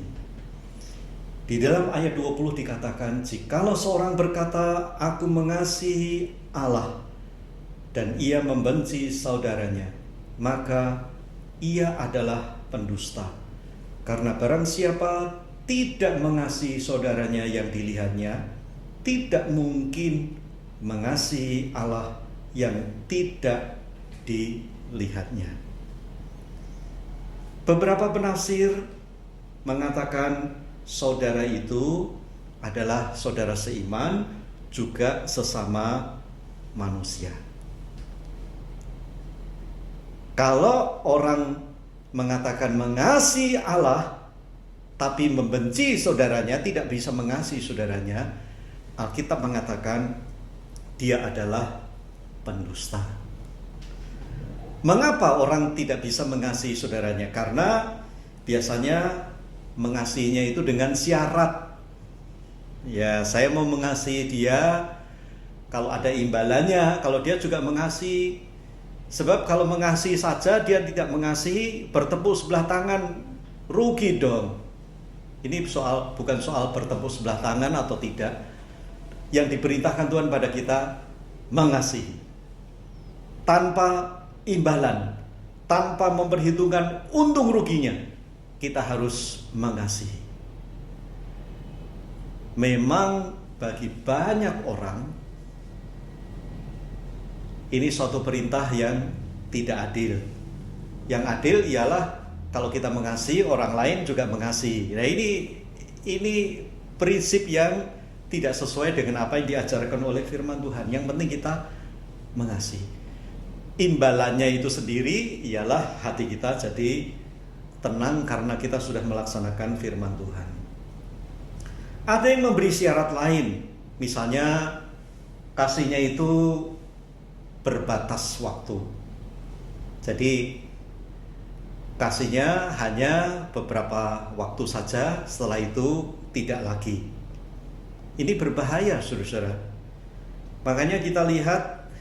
Di dalam ayat 20 dikatakan, jikalau seorang berkata, aku mengasihi Allah, dan ia membenci saudaranya, maka ia adalah pendusta. Karena barang siapa tidak mengasihi saudaranya yang dilihatnya, tidak mungkin mengasihi Allah yang tidak dilihatnya. Beberapa penafsir mengatakan saudara itu adalah saudara seiman, juga sesama manusia. Kalau orang mengatakan mengasihi Allah tapi membenci saudaranya, tidak bisa mengasihi saudaranya, Alkitab mengatakan dia adalah pendusta. Mengapa orang tidak bisa mengasihi saudaranya? Karena biasanya mengasihinya itu dengan syarat. Ya, saya mau mengasihi dia kalau ada imbalannya, kalau dia juga mengasihi. Sebab kalau mengasihi saja dia tidak mengasihi, bertepuk sebelah tangan, rugi dong. Ini bukan soal bertepuk sebelah tangan atau tidak. Yang diperintahkan Tuhan pada kita mengasihi tanpa imbalan, tanpa memperhitungkan untung ruginya. Kita harus mengasihi. Memang bagi banyak orang ini suatu perintah yang tidak adil. Yang adil ialah kalau kita mengasihi, orang lain juga mengasihi. Nah, ini prinsip yang tidak sesuai dengan apa yang diajarkan oleh firman Tuhan. Yang penting kita mengasihi. Imbalannya itu sendiri ialah hati kita jadi tenang karena kita sudah melaksanakan firman Tuhan. Ada yang memberi syarat lain. Misalnya kasihnya itu berbatas waktu. Jadi kasihnya hanya beberapa waktu saja, setelah itu tidak lagi. Ini berbahaya, saudara-saudara. Makanya kita lihat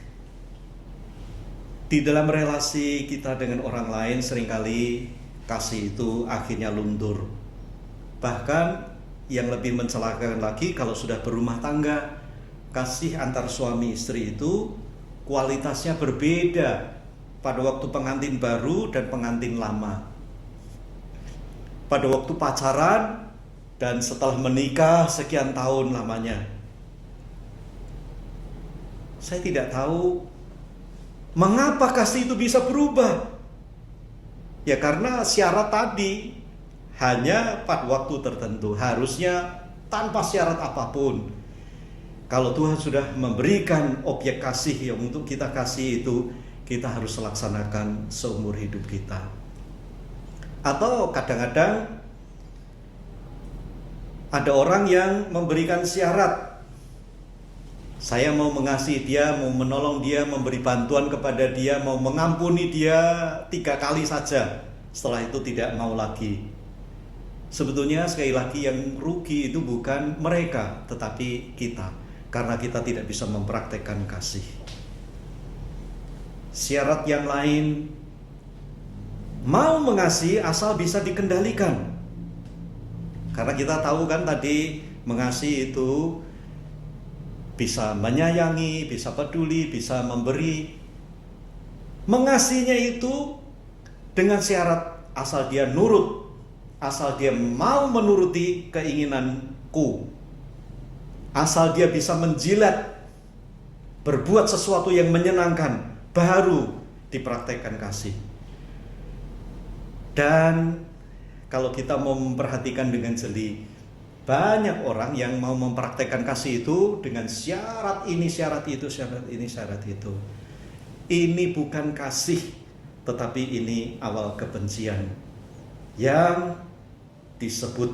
di dalam relasi kita dengan orang lain, seringkali kasih itu akhirnya luntur. Bahkan yang lebih mencelakakan lagi, kalau sudah berumah tangga, kasih antar suami istri itu kualitasnya berbeda pada waktu pengantin baru dan pengantin lama. Pada waktu pacaran dan setelah menikah sekian tahun lamanya. Saya tidak tahu mengapa kasih itu bisa berubah. Ya karena syarat tadi hanya pada waktu tertentu, harusnya tanpa syarat apapun. Kalau Tuhan sudah memberikan objek kasih yang untuk kita kasih itu, kita harus laksanakan seumur hidup kita. Atau kadang-kadang ada orang yang memberikan syarat. Saya mau mengasihi dia, mau menolong dia, memberi bantuan kepada dia, mau mengampuni dia 3 kali saja. Setelah itu tidak mau lagi. Sebetulnya sekali lagi yang rugi itu bukan mereka, tetapi kita. Karena kita tidak bisa mempraktekkan kasih. Syarat yang lain, mau mengasihi asal bisa dikendalikan. Karena kita tahu kan tadi, mengasihi itu bisa menyayangi, bisa peduli, bisa memberi. Mengasihinya itu dengan syarat asal dia nurut, asal dia mau menuruti keinginanku. Asal dia bisa menjilat, berbuat sesuatu yang menyenangkan, baru dipraktekkan kasih. Dan kalau kita mau memperhatikan dengan jeli, Banyak orang yang mau mempraktekkan kasih itu dengan syarat ini, syarat itu, syarat ini, syarat itu. Ini bukan kasih, tetapi ini awal kebencian yang disebut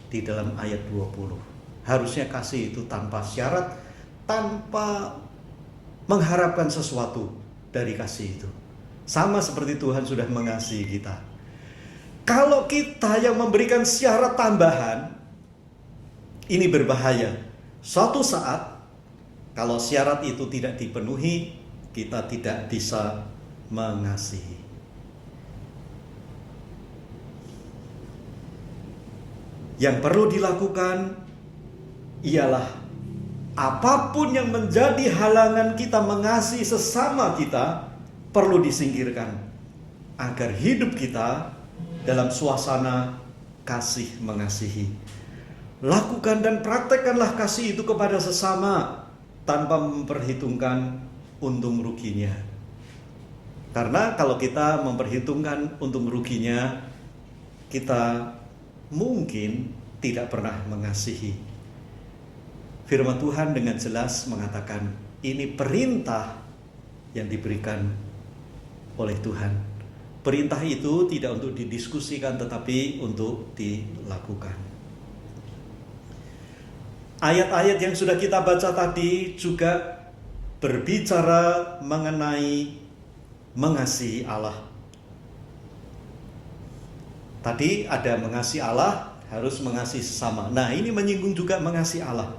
di dalam ayat 20. Harusnya kasih itu tanpa syarat, tanpa mengharapkan sesuatu dari kasih itu. Sama seperti Tuhan sudah mengasihi kita. Kalau kita yang memberikan syarat tambahan, ini berbahaya. Suatu saat, kalau syarat itu tidak dipenuhi, kita tidak bisa mengasihi. Yang perlu dilakukan ialah apapun yang menjadi halangan kita mengasihi sesama kita perlu disingkirkan, agar hidup kita dalam suasana kasih mengasihi. Lakukan dan praktekkanlah kasih itu kepada sesama tanpa memperhitungkan untung ruginya. Karena kalau kita memperhitungkan untung ruginya, kita mungkin tidak pernah mengasihi. Firman Tuhan dengan jelas mengatakan ini perintah yang diberikan oleh Tuhan. Perintah itu tidak untuk didiskusikan tetapi untuk dilakukan. Ayat-ayat yang sudah kita baca tadi juga berbicara mengenai mengasihi Allah. Tadi ada mengasihi Allah, harus mengasihi sesama. Nah, ini menyinggung juga mengasihi Allah.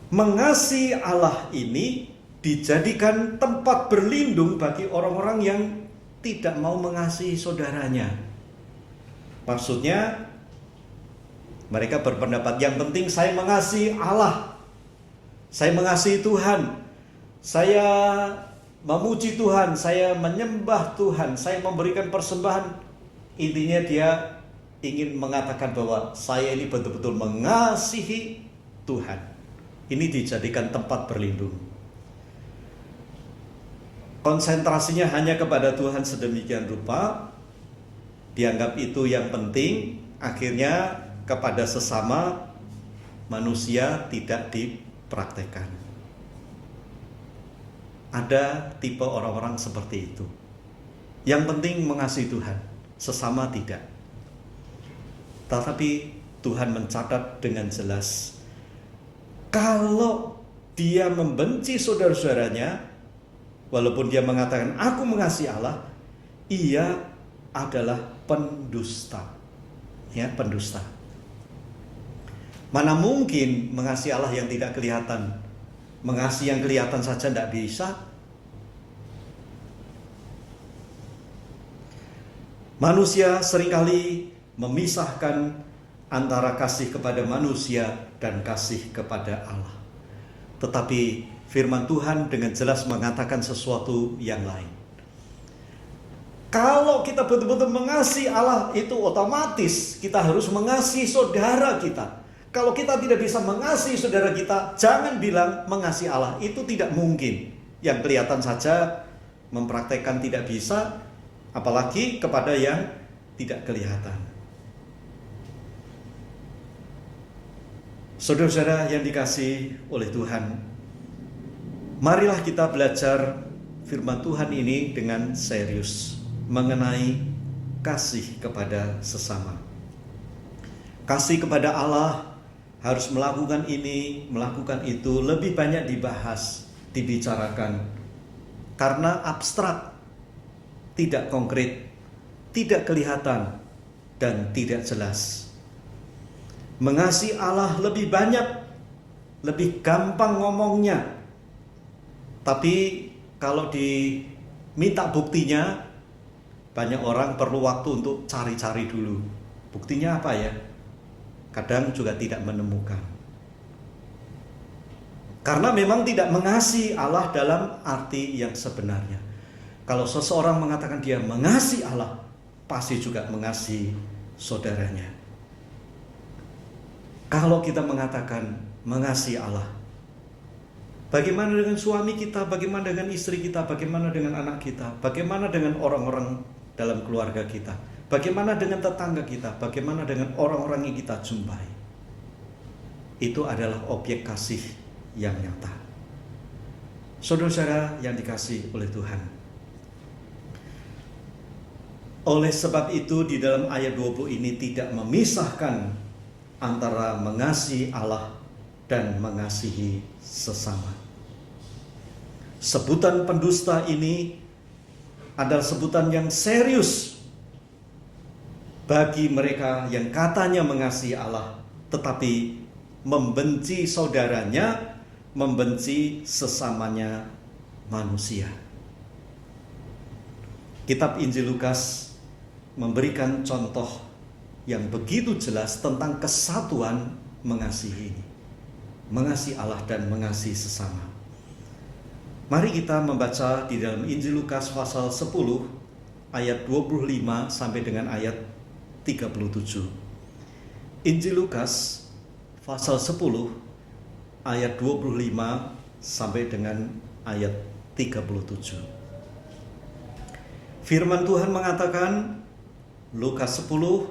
Mengasihi Allah ini dijadikan tempat berlindung bagi orang-orang yang tidak mau mengasihi saudaranya. Maksudnya, mereka berpendapat yang penting saya mengasihi Allah, saya mengasihi Tuhan, saya memuji Tuhan, saya menyembah Tuhan, saya memberikan persembahan. Intinya dia ingin mengatakan bahwa saya ini betul-betul mengasihi Tuhan. Ini dijadikan tempat berlindung. Konsentrasinya hanya kepada Tuhan sedemikian rupa, dianggap itu yang penting, akhirnya kepada sesama manusia tidak dipraktekkan. Ada tipe orang-orang seperti itu. Yang penting mengasihi Tuhan, sesama tidak. Tetapi Tuhan mencatat dengan jelas, kalau dia membenci saudara-saudaranya, walaupun dia mengatakan aku mengasihi Allah, ia adalah pendusta. Ya, pendusta. Mana mungkin mengasihi Allah yang tidak kelihatan? Mengasihi yang kelihatan saja tidak bisa. Manusia seringkali memisahkan antara kasih kepada manusia dan kasih kepada Allah. Tetapi firman Tuhan dengan jelas mengatakan sesuatu yang lain. Kalau kita betul-betul mengasihi Allah, itu otomatis kita harus mengasihi saudara kita. Kalau kita tidak bisa mengasihi saudara kita, jangan bilang mengasihi Allah. Itu tidak mungkin. Yang kelihatan saja mempraktekkan tidak bisa, apalagi kepada yang tidak kelihatan. Saudara-saudara yang dikasihi oleh Tuhan, marilah kita belajar firman Tuhan ini dengan serius mengenai kasih kepada sesama. Kasih kepada Allah harus melakukan ini, melakukan itu, lebih banyak dibahas, dibicarakan. Karena abstrak, tidak konkret, tidak kelihatan, dan tidak jelas. Mengasihi Allah lebih banyak, lebih gampang ngomongnya. Tapi kalau diminta buktinya, banyak orang perlu waktu untuk cari-cari dulu. Buktinya apa ya? Kadang juga tidak menemukan. Karena memang tidak mengasihi Allah dalam arti yang sebenarnya. Kalau seseorang mengatakan dia mengasihi Allah, pasti juga mengasihi saudaranya. Kalau kita mengatakan mengasihi Allah, bagaimana dengan suami kita, bagaimana dengan istri kita, bagaimana dengan anak kita, bagaimana dengan orang-orang dalam keluarga kita, bagaimana dengan tetangga kita, bagaimana dengan orang-orang yang kita jumpai. itu adalah objek kasih yang nyata. Saudara-saudara yang dikasihi oleh Tuhan, oleh sebab itu di dalam ayat 20 ini tidak memisahkan antara mengasihi Allah dan mengasihi sesama. Sebutan pendusta ini adalah sebutan yang serius bagi mereka yang katanya mengasihi Allah tetapi membenci saudaranya, membenci sesamanya manusia. Kitab Injil Lukas memberikan contoh yang begitu jelas tentang kesatuan mengasihi ini. Mengasihi Allah dan mengasihi sesama. Mari kita membaca di dalam Injil Lukas pasal 10 ayat 25 sampai dengan ayat 37. Injil Lukas pasal 10 ayat 25 sampai dengan ayat 37. Firman Tuhan mengatakan, Lukas 10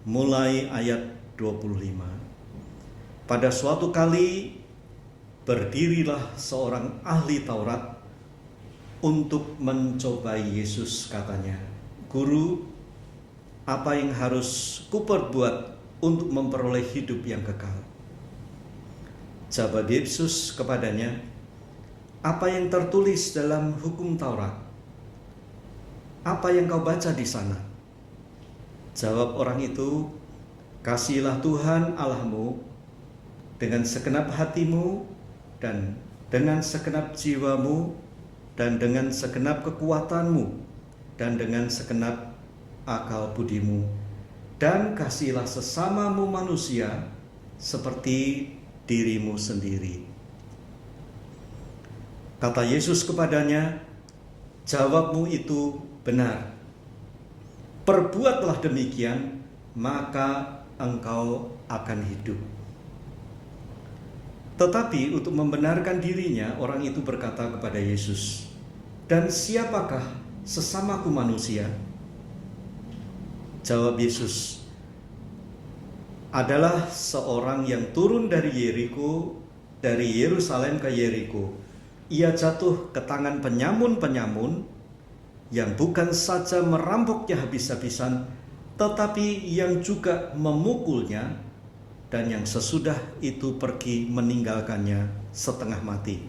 mulai ayat 25. Pada suatu kali berdirilah seorang ahli Taurat untuk mencobai Yesus, katanya, "Guru, apa yang harus kuperbuat untuk memperoleh hidup yang kekal?" Jawab Yesus kepadanya, "Apa yang tertulis dalam hukum Taurat? Apa yang kau baca di sana?" Jawab orang itu, "Kasihilah Tuhan Allahmu dengan segenap hatimu dan dengan segenap jiwamu dan dengan segenap kekuatanmu dan dengan segenap akal budimu, dan kasihilah sesamamu manusia seperti dirimu sendiri." Kata Yesus kepadanya, "Jawabmu itu benar. Perbuatlah demikian, maka engkau akan hidup." Tetapi untuk membenarkan dirinya, orang itu berkata kepada Yesus, "Dan siapakah sesamaku manusia?" Jawab Yesus, "Adalah seorang yang turun dari Yeriko, dari Yerusalem ke Yeriko. Ia jatuh ke tangan penyamun-penyamun yang bukan saja merampoknya habis-habisan, tetapi yang juga memukulnya, dan yang sesudah itu pergi meninggalkannya setengah mati.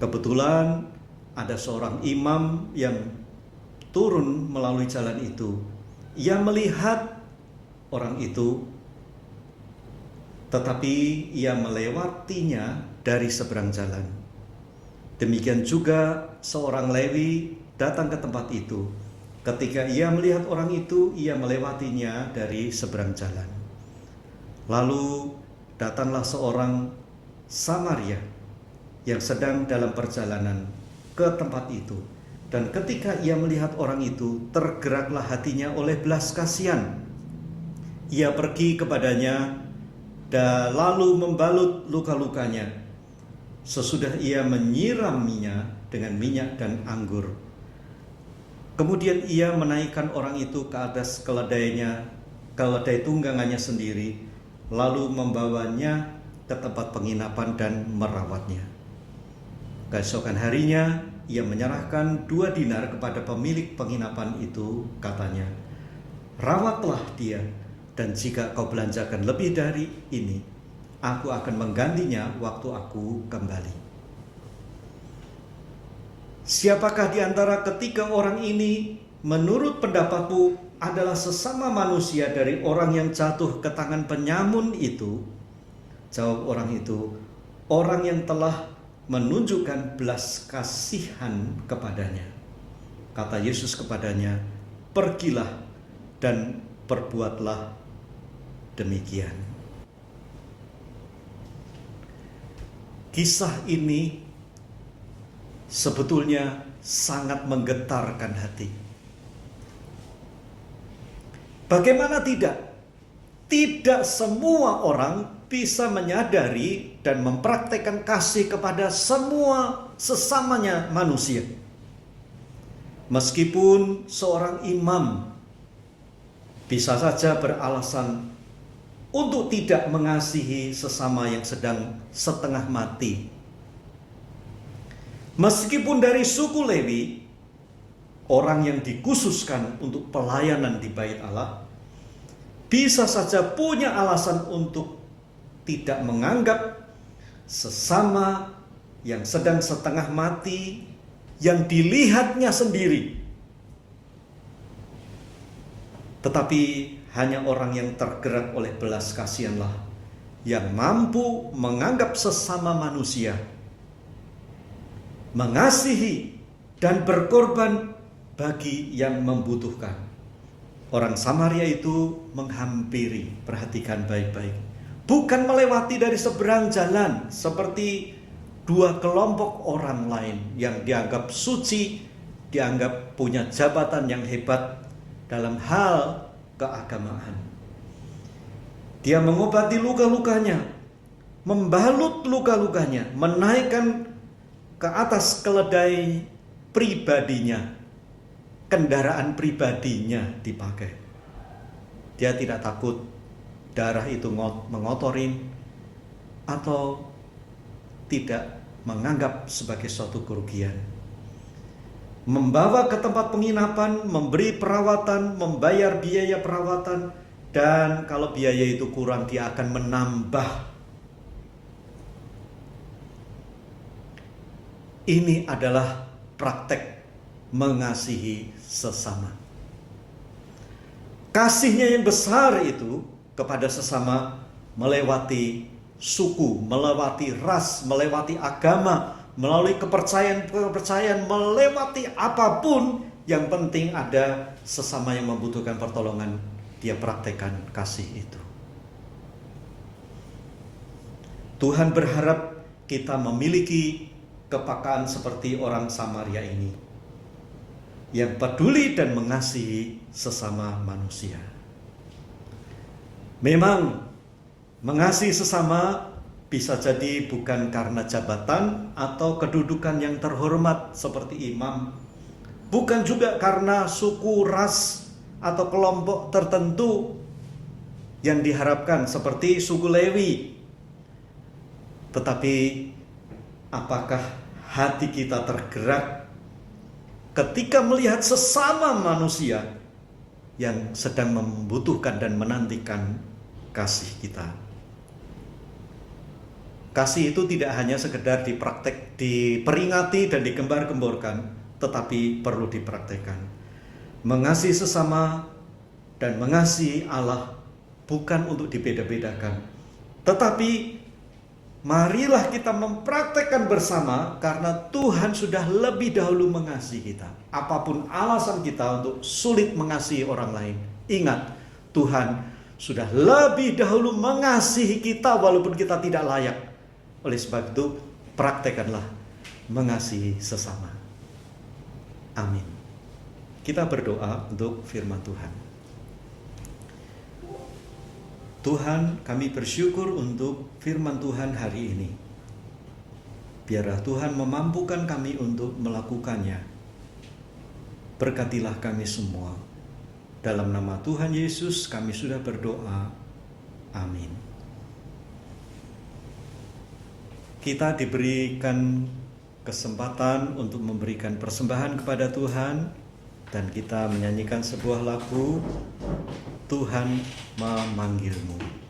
Kebetulan ada seorang imam yang turun melalui jalan itu. Ia melihat orang itu, tetapi ia melewatinya dari seberang jalan. Demikian juga seorang Lewi datang ke tempat itu. Ketika ia melihat orang itu, ia melewatinya dari seberang jalan. Lalu datanglah seorang Samaria yang sedang dalam perjalanan ke tempat itu. Dan ketika ia melihat orang itu, tergeraklah hatinya oleh belas kasihan. Ia pergi kepadanya dan lalu membalut luka-lukanya. Sesudah ia menyiraminya dengan minyak dan anggur. Kemudian ia menaikkan orang itu ke atas keledai tunggangannya sendiri, lalu membawanya ke tempat penginapan dan merawatnya. Keesokan harinya ia menyerahkan 2 dinar kepada pemilik penginapan itu, katanya, "Rawatlah dia, dan jika kau belanjakan lebih dari ini, aku akan menggantinya waktu aku kembali." Siapakah di antara ketiga orang ini menurut pendapatmu adalah sesama manusia dari orang yang jatuh ke tangan penyamun itu? Jawab orang itu, "Orang yang telah menunjukkan belas kasihan kepadanya." Kata Yesus kepadanya, "Pergilah dan perbuatlah demikian." Kisah ini sebetulnya sangat menggetarkan hati. Bagaimana tidak? Tidak semua orang bisa menyadari dan mempraktekkan kasih kepada semua sesamanya manusia. Meskipun seorang imam bisa saja beralasan untuk tidak mengasihi sesama yang sedang setengah mati. Meskipun dari suku Lewi, orang yang dikhususkan untuk pelayanan di bait Allah, bisa saja punya alasan untuk tidak menganggap sesama yang sedang setengah mati, yang dilihatnya sendiri. Tetapi hanya orang yang tergerak oleh belas kasihanlah yang mampu menganggap sesama manusia, mengasihi dan berkorban bagi yang membutuhkan. Orang Samaria itu menghampiri, perhatikan baik-baik, bukan melewati dari seberang jalan seperti dua kelompok orang lain yang dianggap suci, dianggap punya jabatan yang hebat dalam hal keagamaan. Dia mengobati luka-lukanya, membalut luka-lukanya, menaikkan ke atas keledai pribadinya, kendaraan pribadinya dipakai. Dia tidak takut darah itu mengotorin atau tidak menganggap sebagai suatu kerugian. Membawa ke tempat penginapan, memberi perawatan, membayar biaya perawatan, dan kalau biaya itu kurang dia akan menambah. Ini adalah praktek mengasihi sesama. Kasihnya yang besar itu kepada sesama melewati suku, melewati ras, melewati agama, melalui kepercayaan, melewati apapun, yang penting ada sesama yang membutuhkan pertolongan, dia praktekkan kasih itu. Tuhan berharap kita memiliki kepekaan seperti orang Samaria ini, yang peduli dan mengasihi sesama manusia. Memang mengasihi sesama bisa jadi bukan karena jabatan atau kedudukan yang terhormat seperti imam, bukan juga karena suku, ras, atau kelompok tertentu yang diharapkan seperti suku Lewi. Tetapi apakah hati kita tergerak ketika melihat sesama manusia yang sedang membutuhkan dan menantikan kasih kita? Kasih itu tidak hanya sekedar dipraktek, diperingati dan digembar-gemborkan, tetapi perlu dipraktekkan. Mengasihi sesama dan mengasihi Allah bukan untuk dibeda-bedakan, tetapi marilah kita mempraktekkan bersama, karena Tuhan sudah lebih dahulu mengasihi kita. Apapun alasan kita untuk sulit mengasihi orang lain, ingat, Tuhan sudah lebih dahulu mengasihi kita walaupun kita tidak layak. Oleh sebab itu, praktekkanlah mengasihi sesama. Amin. Kita berdoa untuk firman Tuhan. Tuhan, kami bersyukur untuk firman Tuhan hari ini. Biarlah Tuhan memampukan kami untuk melakukannya. Berkatilah kami semua. Dalam nama Tuhan Yesus kami sudah berdoa. Amin. Kita diberikan kesempatan untuk memberikan persembahan kepada Tuhan, dan kita menyanyikan sebuah lagu, Tuhan memanggilmu.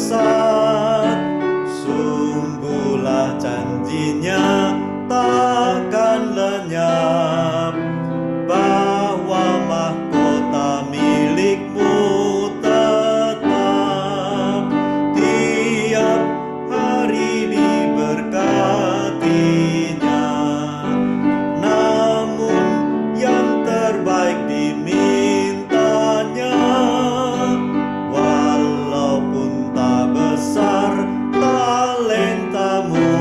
dahsyat, sungguhlah janjinya takkan lenyap, bahwa mahkota milikmu tetap tiap hari diberkatinya. Namun yang terbaik dimintanya, walaupun tak besar talentamu,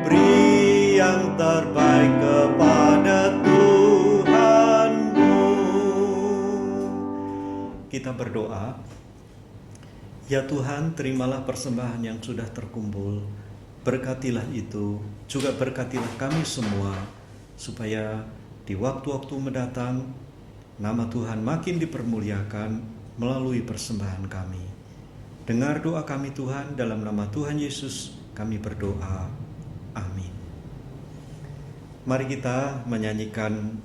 beri yang terbaik kepada Tuhanmu. Kita berdoa. Ya Tuhan, terimalah persembahan yang sudah terkumpul. Berkatilah itu, juga berkatilah kami semua, supaya di waktu-waktu mendatang nama Tuhan makin dipermuliakan melalui persembahan kami. Dengar doa kami Tuhan, dalam nama Tuhan Yesus kami berdoa. Amin. Mari kita menyanyikan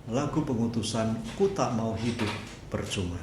lagu pengutusan Ku Tak Mau Hidup Percuma.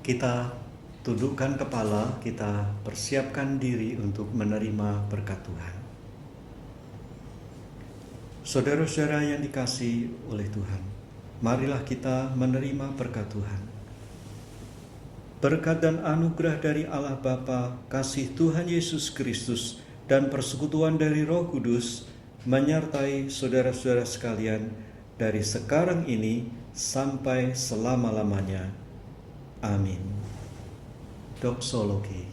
Kita tundukkan kepala, kita persiapkan diri untuk menerima berkat Tuhan. Saudara-saudara yang dikasihi oleh Tuhan, marilah kita menerima berkat Tuhan. Berkat dan anugerah dari Allah Bapa, kasih Tuhan Yesus Kristus, dan persekutuan dari Roh Kudus menyertai saudara-saudara sekalian dari sekarang ini sampai selama-lamanya. Amin. Doksologi.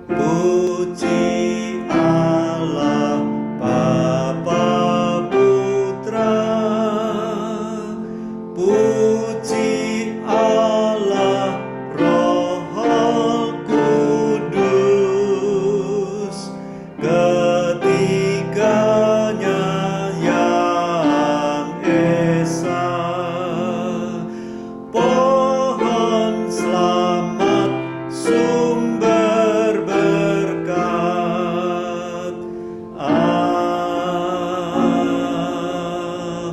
Puji Allah Bapa Putra, puji Allah Roh Kudus, ketiganya yang esa. Pohon selamat, sumber berkat.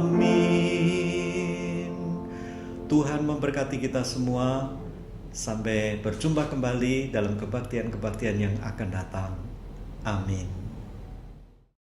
Amin. Tuhan memberkati kita semua. Sampai berjumpa kembali dalam kebaktian-kebaktian yang akan datang. Amin.